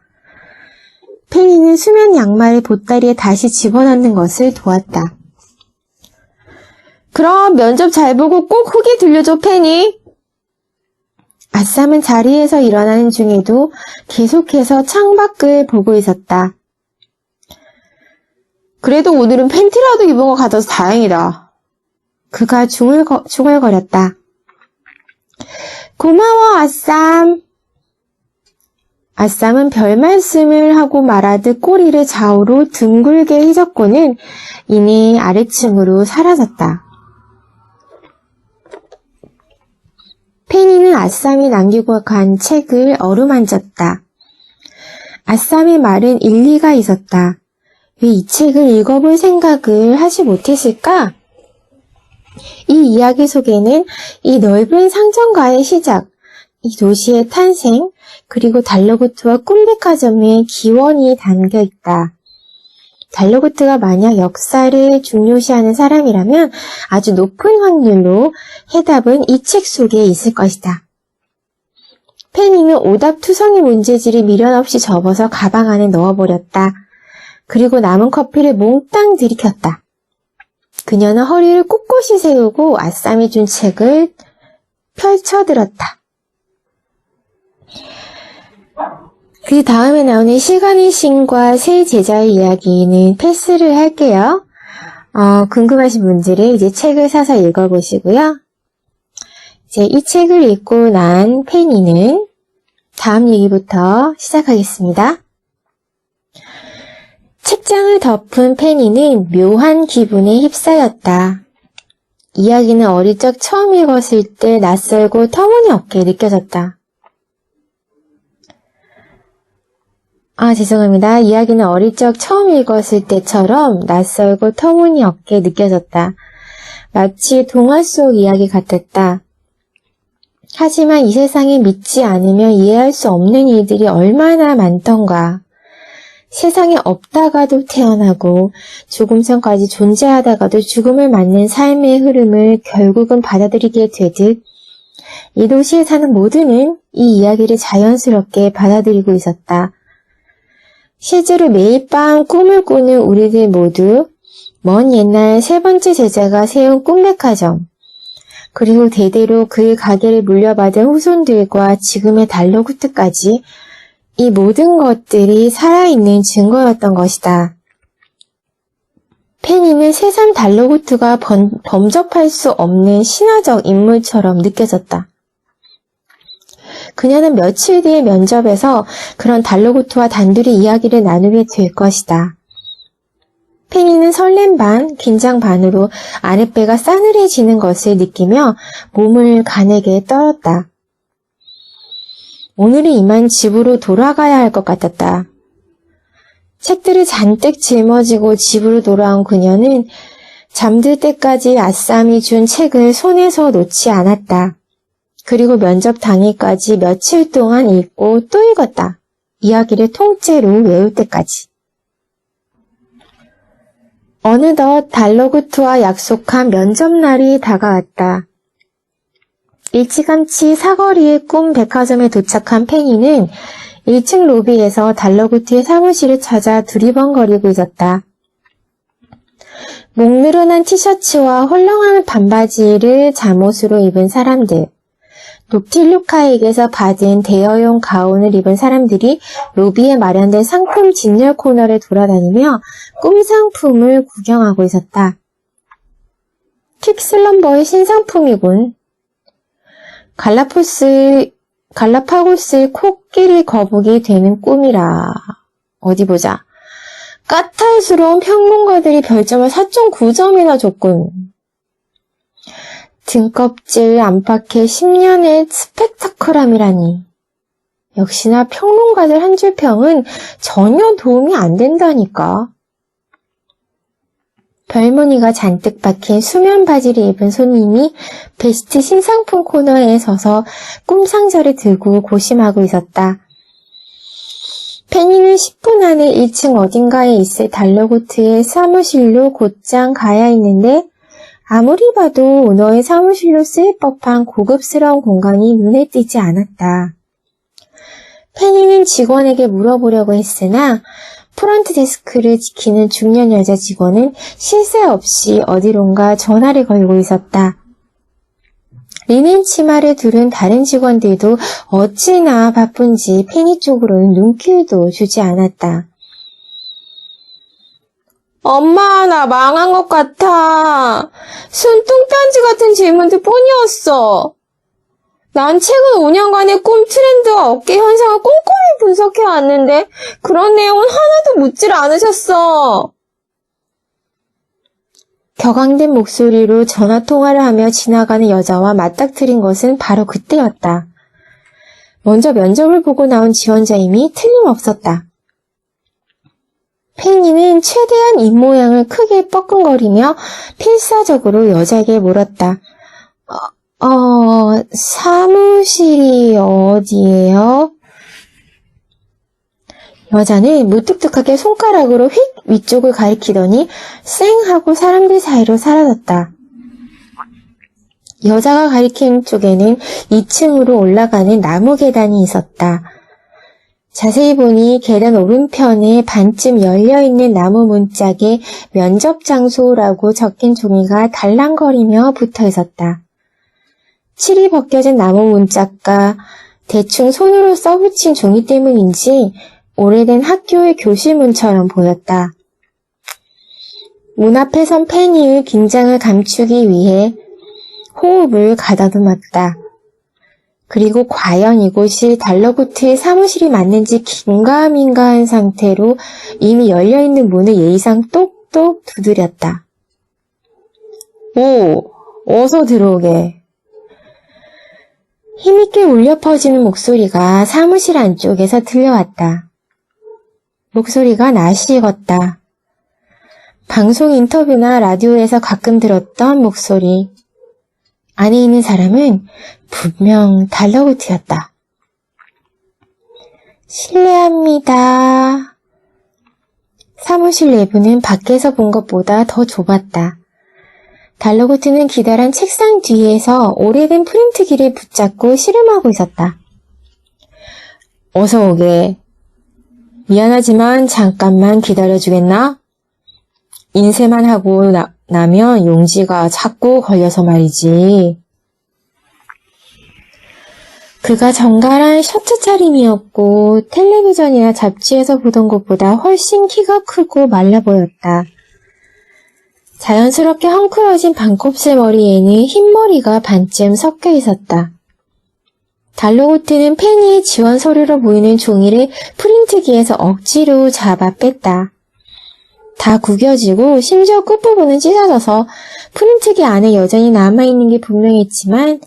페니는 수면 양말을 보따리에 다시 집어넣는 것을 도왔다. 그럼 면접 잘 보고 꼭 후기 들려줘, 페니. 아쌈은 자리에서 일어나는 중에도 계속해서 창밖을 보고 있었다. 그래도 오늘은 팬티라도 입은 것 같아서 다행이다. 그가 중얼거렸다. 고마워, 아쌈. 아쌈은 별 말씀을 하고 말하듯 꼬리를 좌우로 둥글게 휘젓고는 이내 아래층으로 사라졌다. 페니는 아쌈이 남기고 간 책을 어루만졌다. 아쌈의 말은 일리가 있었다. 왜 이 책을 읽어볼 생각을 하지 못했을까? 이 이야기 속에는 이 넓은 상점가의 시작, 이 도시의 탄생, 그리고 달러구트와 꿈백화점의 기원이 담겨 있다. 달러구트가 만약 역사를 중요시하는 사람이라면 아주 높은 확률로 해답은 이 책 속에 있을 것이다. 페니는 오답투성이 문제지를 미련 없이 접어서 가방 안에 넣어버렸다. 그리고 남은 커피를 몽땅 들이켰다. 그녀는 허리를 꼿꼿이 세우고 아쌈이 준 책을 펼쳐들었다. 그 다음에 나오는 시간의 신과 세 제자의 이야기는 패스를 할게요. 궁금하신 분들은 이제 책을 사서 읽어보시고요. 이제 이 책을 읽고 난 페니는 다음 얘기부터 시작하겠습니다. 책장을 덮은 페니는 묘한 기분에 휩싸였다. 이야기는 어릴 적 처음 읽었을 때 낯설고 터무니없게 느껴졌다. 죄송합니다. 이야기는 어릴 적 처음 읽었을 때처럼 낯설고 터무니없게 느껴졌다. 마치 동화 속 이야기 같았다. 하지만 이 세상에 믿지 않으면 이해할 수 없는 일들이 얼마나 많던가. 세상에 없다가도 태어나고 조금 전까지 존재하다가도 죽음을 맞는 삶의 흐름을 결국은 받아들이게 되듯 이 도시에 사는 모두는 이 이야기를 자연스럽게 받아들이고 있었다. 실제로 매일 밤 꿈을 꾸는 우리들 모두 먼 옛날 세 번째 제자가 세운 꿈백화점, 그리고 대대로 그 가게를 물려받은 후손들과 지금의 달러구트까지 이 모든 것들이 살아있는 증거였던 것이다. 페니는 새삼 달러구트가 범접할 수 없는 신화적 인물처럼 느껴졌다. 그녀는 며칠 뒤의 면접에서 그런 달러구트와 단둘이 이야기를 나누게 될 것이다. 페니는 설렘 반, 긴장 반으로 아랫배가 싸늘해지는 것을 느끼며 몸을 가늘게 떨었다. 오늘은 이만 집으로 돌아가야 할 것 같았다. 책들을 잔뜩 짊어지고 집으로 돌아온 그녀는 잠들 때까지 아쌈이 준 책을 손에서 놓지 않았다. 그리고 면접 당일까지 며칠 동안 읽고 또 읽었다. 이야기를 통째로 외울 때까지. 어느덧 달러구트와 약속한 면접날이 다가왔다. 일찌감치 사거리의 꿈 백화점에 도착한 페니는 1층 로비에서 달러구트의 사무실을 찾아 두리번거리고 있었다. 목 늘어난 티셔츠와 헐렁한 반바지를 잠옷으로 입은 사람들, 녹틸루카에게서 받은 대여용 가운을 입은 사람들이 로비에 마련된 상품 진열 코너를 돌아다니며 꿈 상품을 구경하고 있었다. 퀵슬럼버의 신상품이군. 갈라파고스의 코끼리 거북이 되는 꿈이라. 어디 보자. 까탈스러운 평론가들이 별점을 4.9점이나 줬군. 등껍질 안팎의 10년의 스펙타클함이라니. 역시나 평론가들 한 줄 평은 전혀 도움이 안 된다니까. 별무늬가 잔뜩 박힌 수면 바지를 입은 손님이 베스트 신상품 코너에 서서 꿈상자를 들고 고심하고 있었다. 페니는 10분 안에 1층 어딘가에 있을 달러구트의 사무실로 곧장 가야 했는데 아무리 봐도 너의 사무실로 쓰일 법한 고급스러운 공간이 눈에 띄지 않았다. 페니는 직원에게 물어보려고 했으나 프런트 데스크를 지키는 중년 여자 직원은 쉴 새 없이 어디론가 전화를 걸고 있었다. 리넨 치마를 두른 다른 직원들도 어찌나 바쁜지 페니 쪽으로는 눈길도 주지 않았다. 엄마, 나 망한 것 같아. 손뚱편지 같은 질문들 뿐이었어. 난 최근 5년간의 꿈 트렌드와 업계 현상을 꼼꼼히 분석해왔는데 그런 내용은 하나도 묻질 않으셨어. 격앙된 목소리로 전화통화를 하며 지나가는 여자와 맞닥뜨린 것은 바로 그때였다. 먼저 면접을 보고 나온 지원자임이 틀림없었다. 페니는 최대한 입모양을 크게 뻐끔거리며 필사적으로 여자에게 물었다. 사무실이 어디예요? 여자는 무뚝뚝하게 손가락으로 휙 위쪽을 가리키더니 쌩 하고 사람들 사이로 사라졌다. 여자가 가리킨 쪽에는 2층으로 올라가는 나무 계단이 있었다. 자세히 보니 계단 오른편에 반쯤 열려있는 나무 문짝에 면접 장소라고 적힌 종이가 달랑거리며 붙어 있었다. 칠이 벗겨진 나무 문짝과 대충 손으로 써붙인 종이 때문인지 오래된 학교의 교실문처럼 보였다. 문 앞에 선 페니의 긴장을 감추기 위해 호흡을 가다듬었다. 그리고 과연 이곳이 달러구트의 사무실이 맞는지 긴가민가한 상태로 이미 열려있는 문을 예의상 똑똑 두드렸다. 오, 어서 들어오게. 힘있게 울려 퍼지는 목소리가 사무실 안쪽에서 들려왔다. 목소리가 낯익었다. 방송 인터뷰나 라디오에서 가끔 들었던 목소리. 안에 있는 사람은 분명 달러구트였다. 실례합니다. 사무실 내부는 밖에서 본 것보다 더 좁았다. 달러구트는 기다란 책상 뒤에서 오래된 프린트기를 붙잡고 씨름하고 있었다. 어서 오게. 미안하지만 잠깐만 기다려주겠나? 인쇄만 하고 나면 용지가 자꾸 걸려서 말이지. 그가 정갈한 셔츠 차림이었고 텔레비전이나 잡지에서 보던 것보다 훨씬 키가 크고 말라 보였다. 자연스럽게 헝클어진 반곱슬 머리에는 흰머리가 반쯤 섞여 있었다. 달러구트는 페니의 지원 서류로 보이는 종이를 프린트기에서 억지로 잡아 뺐다. 다 구겨지고 심지어 끝부분은 찢어져서 프린트기 안에 여전히 남아있는 게 분명했지만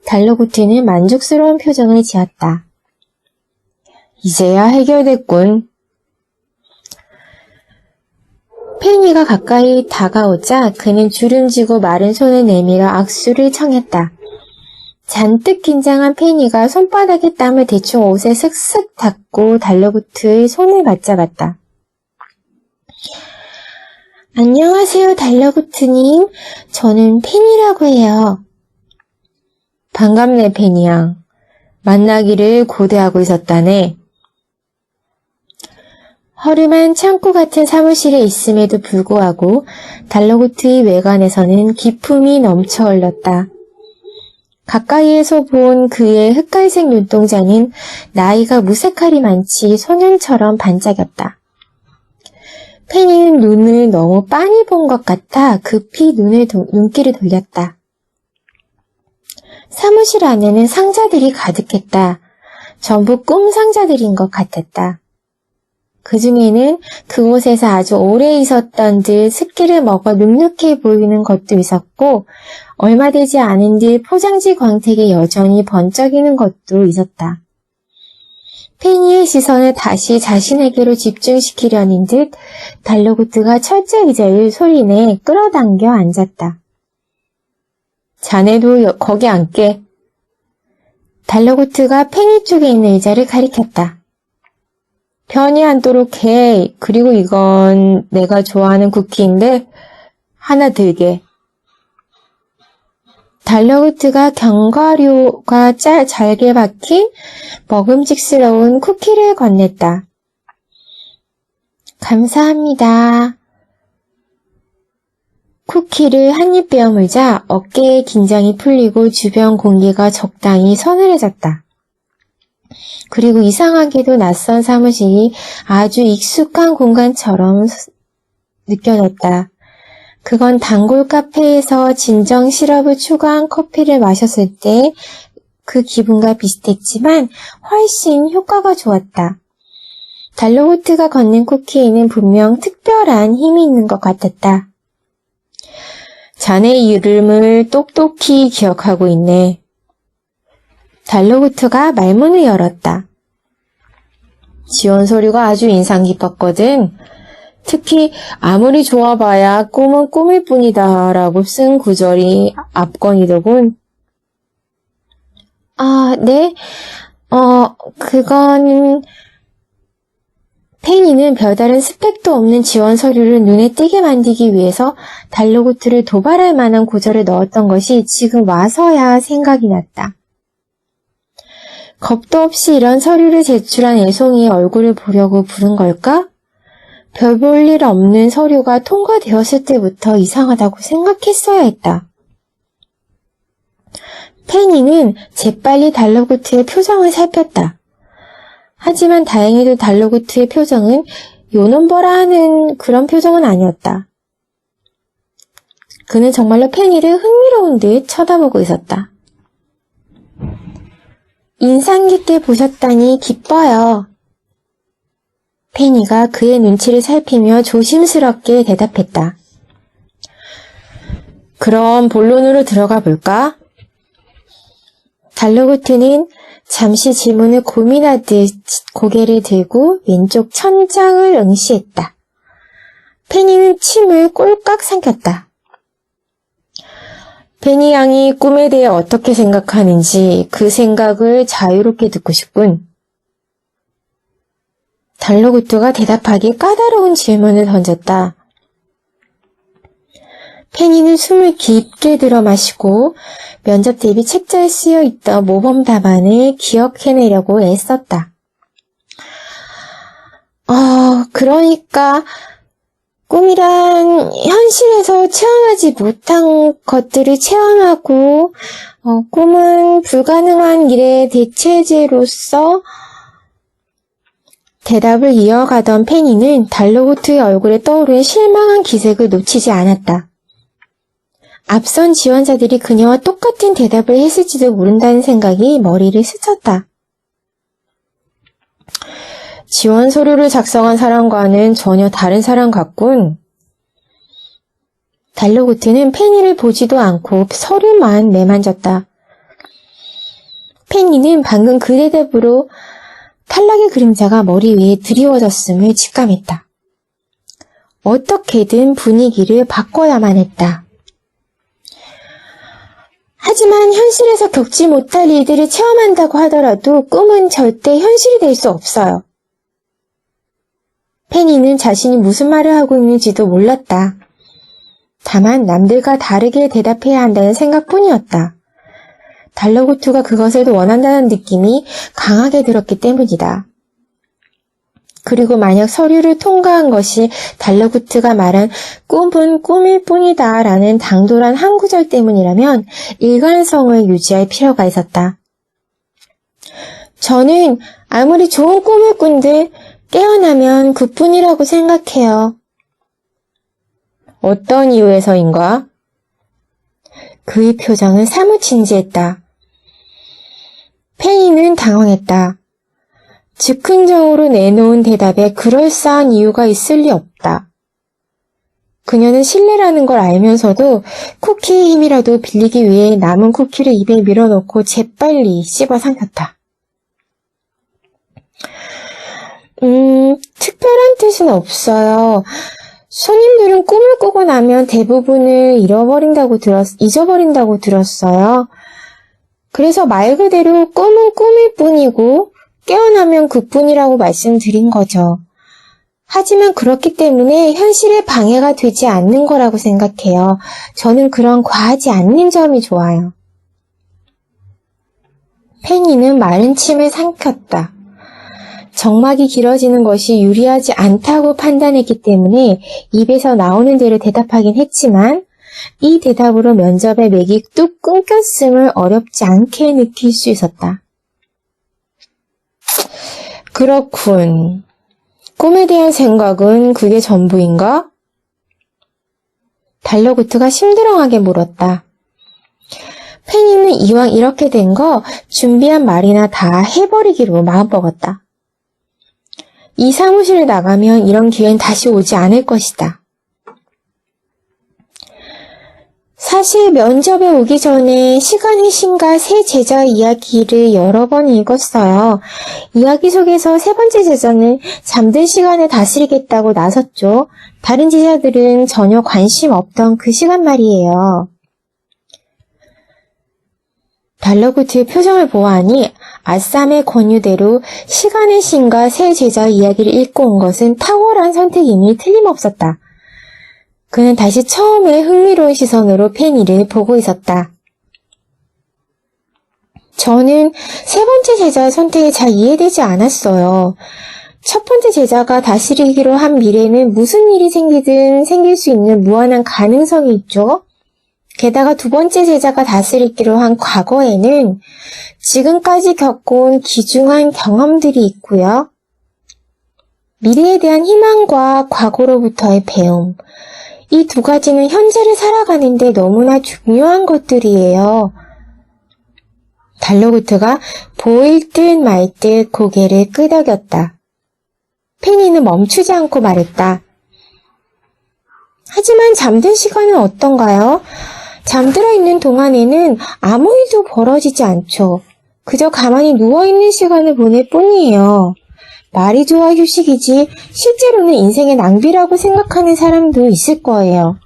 달러구트는 만족스러운 표정을 지었다. 이제야 해결됐군. 페니가 가까이 다가오자 그는 주름지고 마른 손을 내밀어 악수를 청했다. 잔뜩 긴장한 페니가 손바닥에 땀을 대충 옷에 슥슥 닦고 달러구트의 손을 맞잡았다. 안녕하세요, 달러구트님. 저는 페니라고 해요. 반갑네, 페니양. 만나기를 고대하고 있었다네. 허름한 창고 같은 사무실에 있음에도 불구하고 달러구트의 외관에서는 기품이 넘쳐 흘렀다. 가까이에서 본 그의 흑갈색 눈동자는 나이가 무색하리 많지 소년처럼 반짝였다. 페니는 눈을 너무 빤히 본 것 같아 급히 눈길을 돌렸다. 사무실 안에는 상자들이 가득했다. 전부 꿈 상자들인 것 같았다. 그 중에는 그곳에서 아주 오래 있었던 듯 습기를 먹어 눅눅해 보이는 것도 있었고 얼마 되지 않은 듯 포장지 광택에 여전히 번쩍이는 것도 있었다. 페니의 시선을 다시 자신에게로 집중시키려는 듯 달러구트가 철제 의자를 소리내 끌어당겨 앉았다. 자네도 거기 앉게. 달러구트가 페니 쪽에 있는 의자를 가리켰다. 편히 앉도록 해. 그리고 이건 내가 좋아하는 쿠키인데 하나 들게. 달러구트가 견과류가 잘게 박힌 먹음직스러운 쿠키를 건넸다. 감사합니다. 쿠키를 한 입 베어물자 어깨의 긴장이 풀리고 주변 공기가 적당히 서늘해졌다. 그리고 이상하게도 낯선 사무실이 아주 익숙한 공간처럼 느껴졌다. 그건 단골 카페에서 진정 시럽을 추가한 커피를 마셨을 때 그 기분과 비슷했지만 훨씬 효과가 좋았다. 달러구트가 건넨 쿠키에는 분명 특별한 힘이 있는 것 같았다. 자네 이름을 똑똑히 기억하고 있네. 달러구트가 말문을 열었다. 지원 서류가 아주 인상 깊었거든. 특히 아무리 좋아봐야 꿈은 꿈일 뿐이다 라고 쓴 구절이 압권이더군. 아, 네? 그건... 페니는 별다른 스펙도 없는 지원 서류를 눈에 띄게 만들기 위해서 달러구트를 도발할 만한 구절을 넣었던 것이 지금 와서야 생각이 났다. 겁도 없이 이런 서류를 제출한 애송이의 얼굴을 보려고 부른 걸까? 별 볼 일 없는 서류가 통과되었을 때부터 이상하다고 생각했어야 했다. 페니는 재빨리 달러구트의 표정을 살폈다. 하지만 다행히도 달러구트의 표정은 요놈버라 하는 그런 표정은 아니었다. 그는 정말로 페니를 흥미로운 듯 쳐다보고 있었다. 인상 깊게 보셨다니 기뻐요. 페니가 그의 눈치를 살피며 조심스럽게 대답했다. 그럼 본론으로 들어가 볼까? 달러구트는 잠시 질문을 고민하듯 고개를 들고 왼쪽 천장을 응시했다. 페니는 침을 꼴깍 삼켰다. 페니 양이 꿈에 대해 어떻게 생각하는지 그 생각을 자유롭게 듣고 싶군. 달러구트가 대답하기 까다로운 질문을 던졌다. 페니는 숨을 깊게 들어 마시고 면접 대비 책자에 쓰여 있던 모범 답안을 기억해내려고 애썼다. 그러니까 꿈이란 현실에서 체험하지 못한 것들을 체험하고 꿈은 불가능한 일의 대체제로서 대답을 이어가던 페니는 달러구트의 얼굴에 떠오른 실망한 기색을 놓치지 않았다. 앞선 지원자들이 그녀와 똑같은 대답을 했을지도 모른다는 생각이 머리를 스쳤다. 지원 서류를 작성한 사람과는 전혀 다른 사람 같군. 달러구트는 페니를 보지도 않고 서류만 매만졌다. 페니는 방금 그 대답으로 탈락의 그림자가 머리 위에 드리워졌음을 직감했다. 어떻게든 분위기를 바꿔야만 했다. 하지만 현실에서 겪지 못할 일들을 체험한다고 하더라도 꿈은 절대 현실이 될 수 없어요. 페니는 자신이 무슨 말을 하고 있는지도 몰랐다. 다만 남들과 다르게 대답해야 한다는 생각뿐이었다. 달러구트가 그것을 원한다는 느낌이 강하게 들었기 때문이다. 그리고 만약 서류를 통과한 것이 달러구트가 말한 꿈은 꿈일 뿐이다 라는 당돌한 한 구절 때문이라면 일관성을 유지할 필요가 있었다. 저는 아무리 좋은 꿈을 꾼들 깨어나면 그뿐이라고 생각해요. 어떤 이유에서인가? 그의 표정은 사뭇 진지했다. 페니는 당황했다. 즉흥적으로 내놓은 대답에 그럴싸한 이유가 있을 리 없다. 그녀는 실례라는 걸 알면서도 쿠키의 힘이라도 빌리기 위해 남은 쿠키를 입에 밀어넣고 재빨리 씹어 삼켰다. 특별한 뜻은 없어요. 손님들은 꿈을 꾸고 나면 대부분을 잊어버린다고 들었어요. 그래서 말 그대로 꿈은 꿈일 뿐이고 깨어나면 그뿐이라고 말씀드린 거죠. 하지만 그렇기 때문에 현실에 방해가 되지 않는 거라고 생각해요. 저는 그런 과하지 않는 점이 좋아요. 페니는 마른 침을 삼켰다. 정막이 길어지는 것이 유리하지 않다고 판단했기 때문에 입에서 나오는 대로 대답하긴 했지만 이 대답으로 면접의 맥이 뚝 끊겼음을 어렵지 않게 느낄 수 있었다. 그렇군. 꿈에 대한 생각은 그게 전부인가? 달러구트가 심드렁하게 물었다. 페니는 이왕 이렇게 된 거 준비한 말이나 다 해버리기로 마음먹었다. 이 사무실을 나가면 이런 기회는 다시 오지 않을 것이다. 사실 면접에 오기 전에 시간의 신과 새 제자 이야기를 여러 번 읽었어요. 이야기 속에서 세 번째 제자는 잠든 시간을 다스리겠다고 나섰죠. 다른 제자들은 전혀 관심 없던 그 시간 말이에요. 달러구트의 표정을 보아하니 아쌈의 권유대로 시간의 신과 새 제자 이야기를 읽고 온 것은 탁월한 선택임이 틀림없었다. 그는 다시 처음에 흥미로운 시선으로 페니를 보고 있었다. 저는 세 번째 제자의 선택이 잘 이해되지 않았어요. 첫 번째 제자가 다스리기로 한 미래는 무슨 일이 생기든 생길 수 있는 무한한 가능성이 있죠. 게다가 두 번째 제자가 다스리기로 한 과거에는 지금까지 겪어온 귀중한 경험들이 있고요. 미래에 대한 희망과 과거로부터의 배움. 이 두 가지는 현재를 살아가는데 너무나 중요한 것들이에요. 달러구트가 보일 듯 말 듯 고개를 끄덕였다. 페니는 멈추지 않고 말했다. 하지만 잠든 시간은 어떤가요? 잠들어 있는 동안에는 아무 일도 벌어지지 않죠. 그저 가만히 누워있는 시간을 보낼 뿐이에요. 말이 좋아 휴식이지 실제로는 인생의 낭비라고 생각하는 사람도 있을 거예요.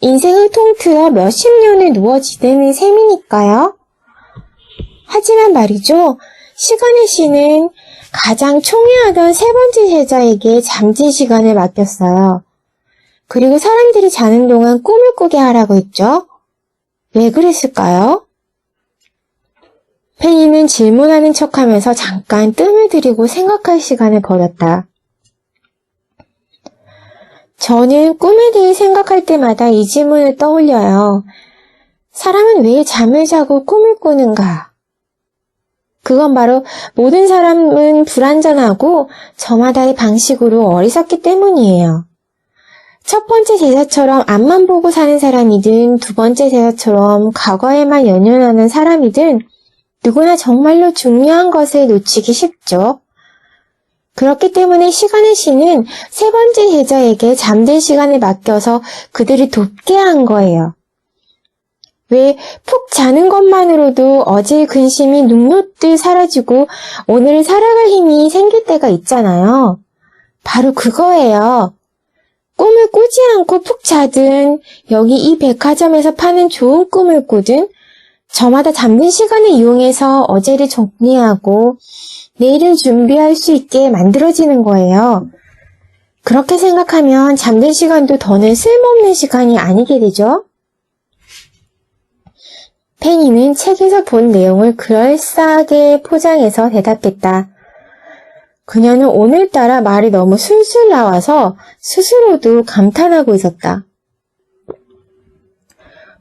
인생을 통틀어 몇십 년을 누워 지내는 셈이니까요. 하지만 말이죠. 시간의 신은 가장 총애하던 세 번째 제자에게 잠든 시간을 맡겼어요. 그리고 사람들이 자는 동안 꿈을 꾸게 하라고 했죠. 왜 그랬을까요? 페니는 질문하는 척하면서 잠깐 뜸을 들이고 생각할 시간을 버렸다. 저는 꿈에 대해 생각할 때마다 이 질문을 떠올려요. 사람은 왜 잠을 자고 꿈을 꾸는가? 그건 바로 모든 사람은 불완전하고 저마다의 방식으로 어리석기 때문이에요. 첫 번째 제자처럼 앞만 보고 사는 사람이든 두 번째 제자처럼 과거에만 연연하는 사람이든 누구나 정말로 중요한 것을 놓치기 쉽죠. 그렇기 때문에 시간의 신은 세 번째 제자에게 잠든 시간을 맡겨서 그들을 돕게 한 거예요. 왜 푹 자는 것만으로도 어제의 근심이 눅눅들 사라지고 오늘을 살아갈 힘이 생길 때가 있잖아요. 바로 그거예요. 꿈을 꾸지 않고 푹 자든 여기 이 백화점에서 파는 좋은 꿈을 꾸든 저마다 잠든 시간을 이용해서 어제를 정리하고 내일을 준비할 수 있게 만들어지는 거예요. 그렇게 생각하면 잠든 시간도 더는 쓸모없는 시간이 아니게 되죠. 페니는 책에서 본 내용을 그럴싸하게 포장해서 대답했다. 그녀는 오늘따라 말이 너무 술술 나와서 스스로도 감탄하고 있었다.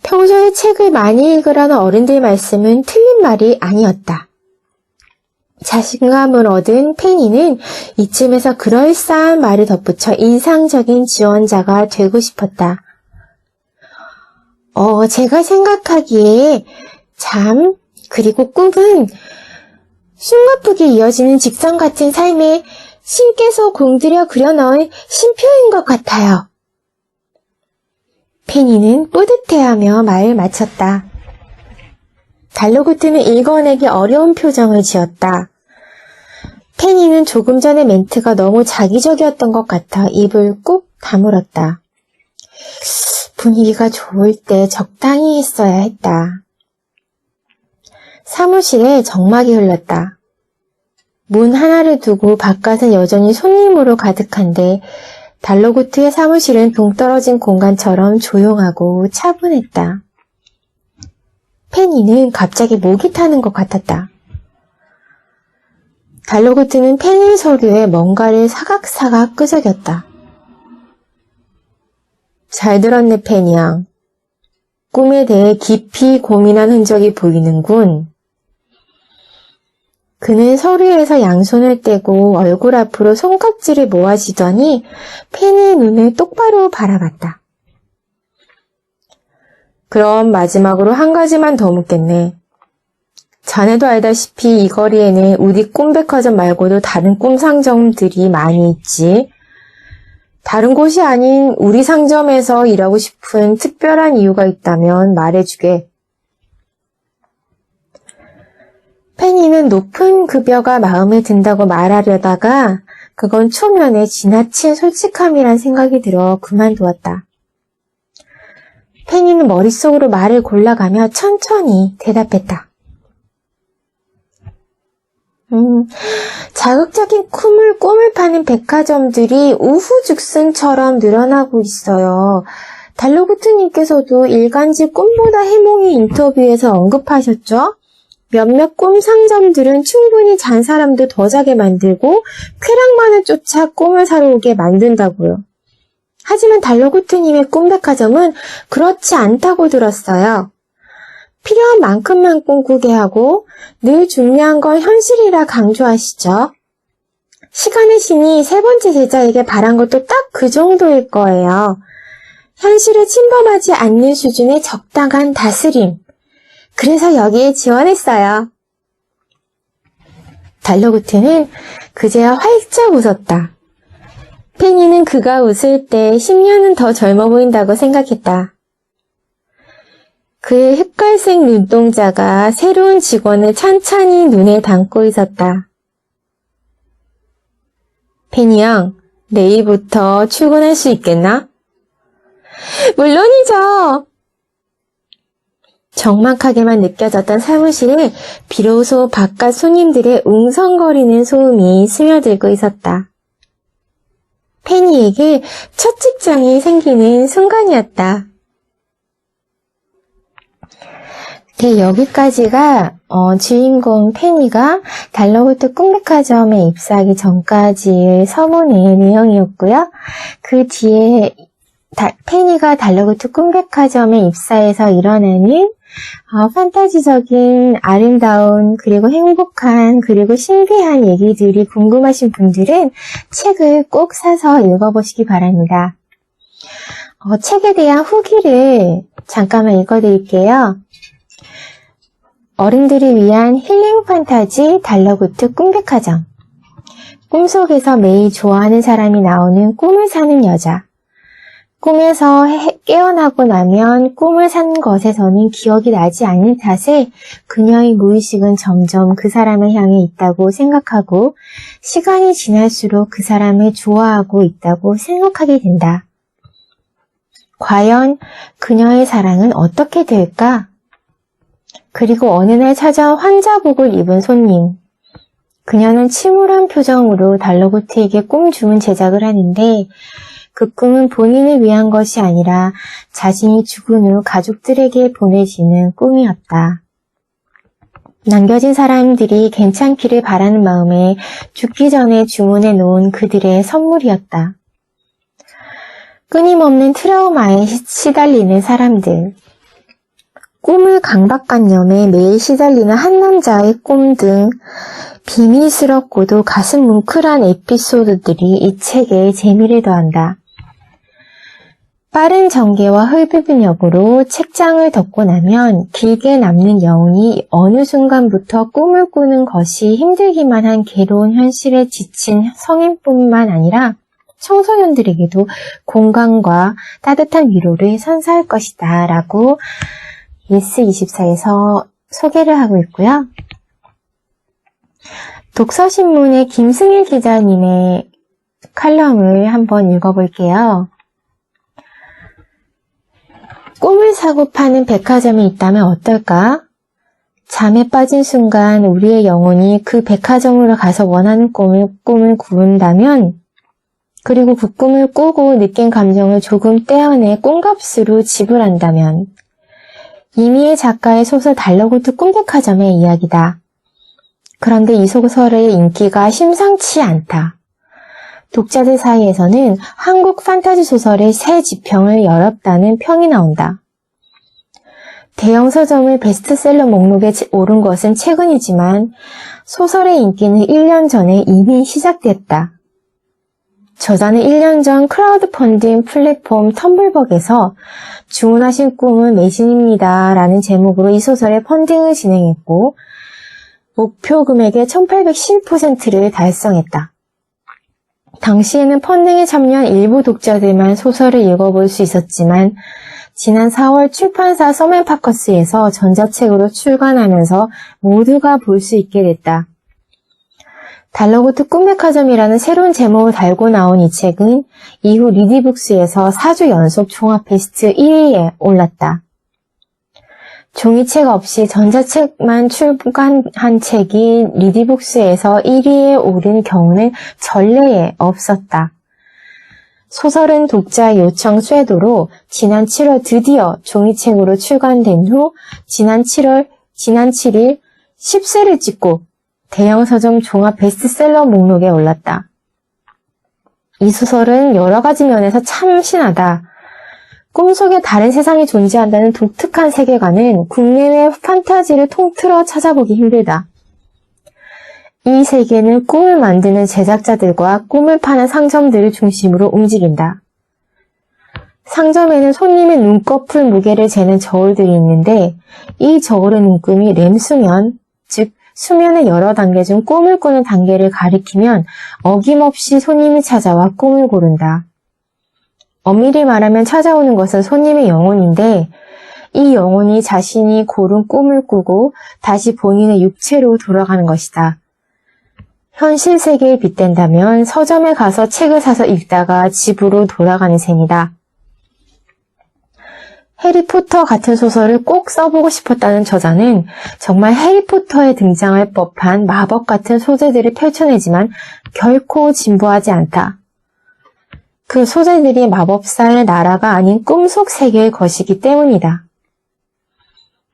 평소에 책을 많이 읽으라는 어른들 말씀은 틀린 말이 아니었다. 자신감을 얻은 페니는 이쯤에서 그럴싸한 말을 덧붙여 인상적인 지원자가 되고 싶었다. 제가 생각하기에 잠, 그리고 꿈은 숨가쁘게 이어지는 직선 같은 삶에 신께서 공들여 그려넣은 신표인 것 같아요. 페니는 뿌듯해하며 말을 마쳤다. 달러구트는 읽어내기 어려운 표정을 지었다. 페니는 조금 전의 멘트가 너무 자기적이었던 것 같아 입을 꾹 다물었다. 분위기가 좋을 때 적당히 했어야 했다. 사무실에 정막이 흘렀다. 문 하나를 두고 바깥은 여전히 손님으로 가득한데 달로구트의 사무실은 동떨어진 공간처럼 조용하고 차분했다. 페니는 갑자기 목이 타는 것 같았다. 달로구트는 페니 서류에 뭔가를 사각사각 끄적였다. 잘 들었네, 페니 양. 꿈에 대해 깊이 고민한 흔적이 보이는군. 그는 서류에서 양손을 떼고 얼굴 앞으로 손깍지를 모아지더니 페니의 눈을 똑바로 바라봤다. 그럼 마지막으로 한 가지만 더 묻겠네. 자네도 알다시피 이 거리에는 우리 꿈백화점 말고도 다른 꿈 상점들이 많이 있지. 다른 곳이 아닌 우리 상점에서 일하고 싶은 특별한 이유가 있다면 말해주게. 페니는 높은 급여가 마음에 든다고 말하려다가 그건 초면에 지나친 솔직함이란 생각이 들어 그만두었다. 페니는 머릿속으로 말을 골라가며 천천히 대답했다. 자극적인 꿈을 파는 백화점들이 우후죽순처럼 늘어나고 있어요. 달로구트님께서도 일간지 꿈보다 해몽이 인터뷰에서 언급하셨죠? 몇몇 꿈 상점들은 충분히 잔 사람도 더 자게 만들고 쾌락만을 쫓아 꿈을 사러 오게 만든다고요. 하지만 달로구트님의 꿈백화점은 그렇지 않다고 들었어요. 필요한 만큼만 꿈꾸게 하고 늘 중요한 건 현실이라 강조하시죠. 시간의 신이 세 번째 제자에게 바란 것도 딱 그 정도일 거예요. 현실을 침범하지 않는 수준의 적당한 다스림. 그래서 여기에 지원했어요. 달로구트는 그제야 활짝 웃었다. 페니는 그가 웃을 때 10년은 더 젊어 보인다고 생각했다. 그의 흑갈색 눈동자가 새로운 직원을 찬찬히 눈에 담고 있었다. 페니 양, 내일부터 출근할 수 있겠나? 물론이죠. 적막하게만 느껴졌던 사무실에 비로소 바깥 손님들의 웅성거리는 소음이 스며들고 있었다. 페니에게 첫 직장이 생기는 순간이었다. 네, 여기까지가 주인공 페니가 달로구트 꿈백화점에 입사하기 전까지의 서문의 내용이었고요. 그 뒤에 페니가 달로구트 꿈백화점에 입사해서 일어나는 판타지적인 아름다운 그리고 행복한 그리고 신비한 얘기들이 궁금하신 분들은 책을 꼭 사서 읽어보시기 바랍니다. 책에 대한 후기를 잠깐만 읽어드릴게요. 어른들을 위한 힐링 판타지 달러구트 꿈백화점. 꿈속에서 매일 좋아하는 사람이 나오는 꿈을 사는 여자. 꿈에서 깨어나고 나면 꿈을 산 것에서는 기억이 나지 않는 탓에 그녀의 무의식은 점점 그 사람을 향해 있다고 생각하고 시간이 지날수록 그 사람을 좋아하고 있다고 생각하게 된다. 과연 그녀의 사랑은 어떻게 될까? 그리고 어느 날 찾아온 환자복을 입은 손님. 그녀는 침울한 표정으로 달러구트에게 꿈 주문 제작을 하는데 그 꿈은 본인을 위한 것이 아니라 자신이 죽은 후 가족들에게 보내지는 꿈이었다. 남겨진 사람들이 괜찮기를 바라는 마음에 죽기 전에 주문해 놓은 그들의 선물이었다. 끊임없는 트라우마에 시달리는 사람들. 꿈을 강박관념에 매일 시달리는 한 남자의 꿈 등 비밀스럽고도 가슴 뭉클한 에피소드들이 이 책에 재미를 더한다. 빠른 전개와 흡입력으로 책장을 덮고 나면 길게 남는 여운이 어느 순간부터 꿈을 꾸는 것이 힘들기만 한 괴로운 현실에 지친 성인뿐만 아니라 청소년들에게도 공감과 따뜻한 위로를 선사할 것이다 라고 예스24에서 소개를 하고 있고요. 독서신문의 김승일 기자님의 칼럼을 한번 읽어볼게요. 꿈을 사고 파는 백화점이 있다면 어떨까? 잠에 빠진 순간 우리의 영혼이 그 백화점으로 가서 원하는 꿈을 꾸는다면, 그리고 그 꿈을 꾸고 느낀 감정을 조금 떼어내 꿈값으로 지불한다면, 이미의 작가의 소설 달러구트 꿈백화점의 이야기다. 그런데 이 소설의 인기가 심상치 않다. 독자들 사이에서는 한국 판타지 소설의 새 지평을 열었다는 평이 나온다. 대형 서점의 베스트셀러 목록에 오른 것은 최근이지만 소설의 인기는 1년 전에 이미 시작됐다. 저자는 1년 전 크라우드 펀딩 플랫폼 텀블벅에서 주문하신 꿈은 매진입니다 라는 제목으로 이 소설의 펀딩을 진행했고 목표 금액의 1810%를 달성했다. 당시에는 펀딩에 참여한 일부 독자들만 소설을 읽어볼 수 있었지만 지난 4월 출판사 서맨파커스에서 전자책으로 출간하면서 모두가 볼 수 있게 됐다. 달러구트 꿈백화점이라는 새로운 제목을 달고 나온 이 책은 이후 리디북스에서 4주 연속 종합 베스트 1위에 올랐다. 종이책 없이 전자책만 출간한 책이 리디북스에서 1위에 오른 경우는 전례에 없었다. 소설은 독자 요청 쇄도로 지난 7월 드디어 종이책으로 출간된 후 지난 7일 10세를 찍고 대형 서점 종합 베스트셀러 목록에 올랐다. 이 소설은 여러 가지 면에서 참신하다. 꿈속에 다른 세상이 존재한다는 독특한 세계관은 국내외 판타지를 통틀어 찾아보기 힘들다. 이 세계는 꿈을 만드는 제작자들과 꿈을 파는 상점들을 중심으로 움직인다. 상점에는 손님의 눈꺼풀 무게를 재는 저울들이 있는데 이 저울의 눈금이 렘수면, 즉 수면의 여러 단계 중 꿈을 꾸는 단계를 가리키면 어김없이 손님이 찾아와 꿈을 고른다. 엄밀히 말하면 찾아오는 것은 손님의 영혼인데 이 영혼이 자신이 고른 꿈을 꾸고 다시 본인의 육체로 돌아가는 것이다. 현실 세계에 빗댄다면 서점에 가서 책을 사서 읽다가 집으로 돌아가는 셈이다. 해리포터 같은 소설을 꼭 써보고 싶었다는 저자는 정말 해리포터에 등장할 법한 마법 같은 소재들을 펼쳐내지만 결코 진부하지 않다. 그 소재들이 마법사의 나라가 아닌 꿈속 세계의 것이기 때문이다.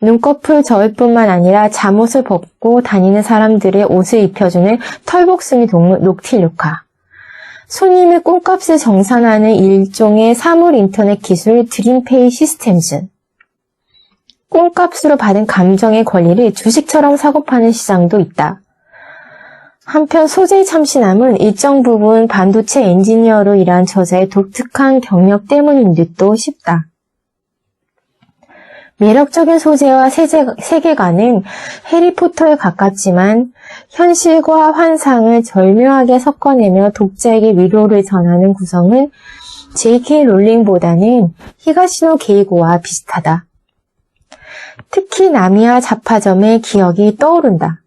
눈꺼풀 저울뿐만 아니라 잠옷을 벗고 다니는 사람들의 옷을 입혀주는 털복숭이 동물 녹틸루카. 손님의 꿈값을 정산하는 일종의 사물 인터넷 기술 드림페이 시스템즈. 꿈값으로 받은 감정의 권리를 주식처럼 사고 파는 시장도 있다. 한편 소재의 참신함은 일정 부분 반도체 엔지니어로 일한 저자의 독특한 경력 때문인 듯도 싶다. 매력적인 소재와 세계관은 해리포터에 가깝지만 현실과 환상을 절묘하게 섞어내며 독자에게 위로를 전하는 구성은 J.K. 롤링보다는 히가시노 게이고와 비슷하다. 특히 나미야 잡화점의 기억이 떠오른다.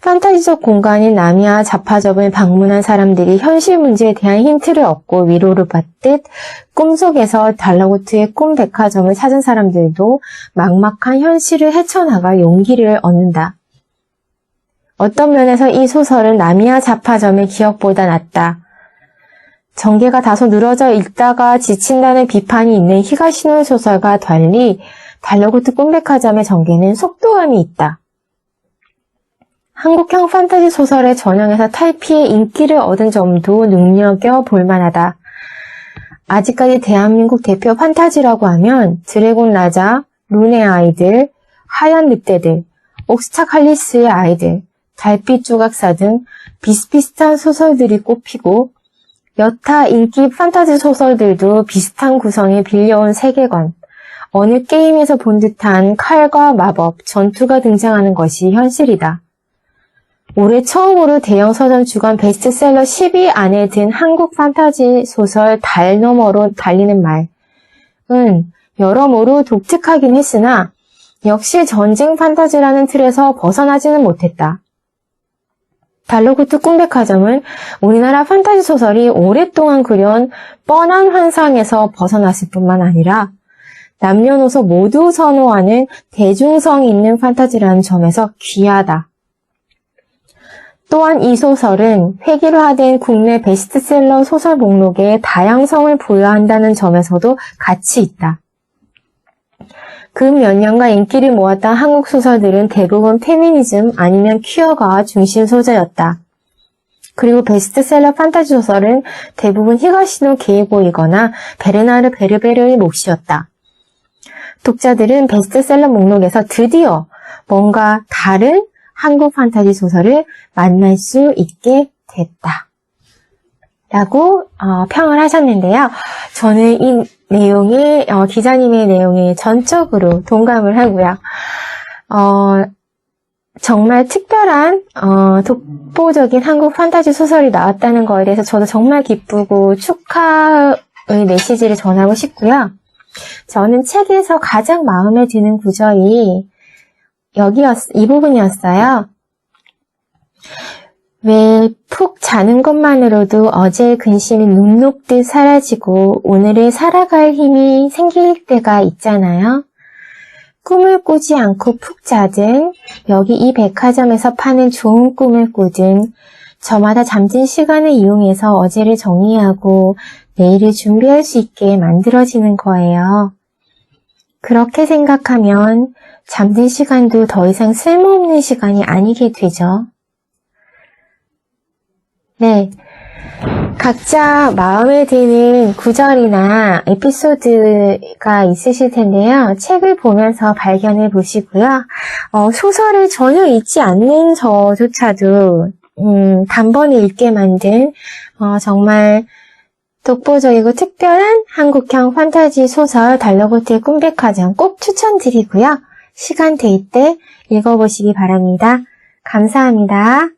판타지적 공간인 나미야 잡화점을 방문한 사람들이 현실 문제에 대한 힌트를 얻고 위로를 받듯 꿈속에서 달러구트의 꿈 백화점을 찾은 사람들도 막막한 현실을 헤쳐나갈 용기를 얻는다. 어떤 면에서 이 소설은 나미야 잡화점의 기억보다 낫다. 전개가 다소 늘어져 읽다가 지친다는 비판이 있는 히가시노 소설과 달리 달러구트 꿈 백화점의 전개는 속도감이 있다. 한국형 판타지 소설의 전형에서 탈피의 인기를 얻은 점도 눈여겨볼 만하다. 아직까지 대한민국 대표 판타지라고 하면 드래곤 라자, 룬의 아이들, 하얀 늑대들, 옥스타 칼리스의 아이들, 달빛 조각사 등 비슷비슷한 소설들이 꼽히고 여타 인기 판타지 소설들도 비슷한 구성에 빌려온 세계관, 어느 게임에서 본 듯한 칼과 마법, 전투가 등장하는 것이 현실이다. 올해 처음으로 대형 서점 주간 베스트셀러 10위 안에 든 한국 판타지 소설 달 너머로 달리는 말은 여러모로 독특하긴 했으나 역시 전쟁 판타지라는 틀에서 벗어나지는 못했다. 달러구트 꿈백화점은 우리나라 판타지 소설이 오랫동안 그려온 뻔한 환상에서 벗어났을 뿐만 아니라 남녀노소 모두 선호하는 대중성 있는 판타지라는 점에서 귀하다. 또한 이 소설은 획일화된 국내 베스트셀러 소설 목록에 다양성을 부여한다는 점에서도 가치 있다. 근 몇 년간 인기를 모았던 한국 소설들은 대부분 페미니즘 아니면 퀴어가 중심 소재였다. 그리고 베스트셀러 판타지 소설은 대부분 히가시노 게이고이거나 베르나르 베르베르의 몫이었다. 독자들은 베스트셀러 목록에서 드디어 뭔가 다른 한국 판타지 소설을 만날 수 있게 됐다. 라고 평을 하셨는데요. 저는 이 내용에 기자님의 내용에 전적으로 동감을 하고요. 정말 특별한 독보적인 한국 판타지 소설이 나왔다는 거에 대해서 저도 정말 기쁘고 축하의 메시지를 전하고 싶고요. 저는 책에서 가장 마음에 드는 구절이 이 부분이었어요. 왜 푹 자는 것만으로도 어제의 근심이 눈 녹듯 사라지고 오늘을 살아갈 힘이 생길 때가 있잖아요. 꿈을 꾸지 않고 푹 자든 여기 이 백화점에서 파는 좋은 꿈을 꾸든 저마다 잠든 시간을 이용해서 어제를 정리하고 내일을 준비할 수 있게 만들어지는 거예요. 그렇게 생각하면 잠든 시간도 더 이상 쓸모없는 시간이 아니게 되죠. 네, 각자 마음에 드는 구절이나 에피소드가 있으실 텐데요. 책을 보면서 발견해 보시고요. 소설을 전혀 읽지 않는 저조차도 단번에 읽게 만든 정말 독보적이고 특별한 한국형 판타지 소설 달러고트의 꿈백화점 꼭 추천드리고요. 시간 될 때 읽어보시기 바랍니다. 감사합니다.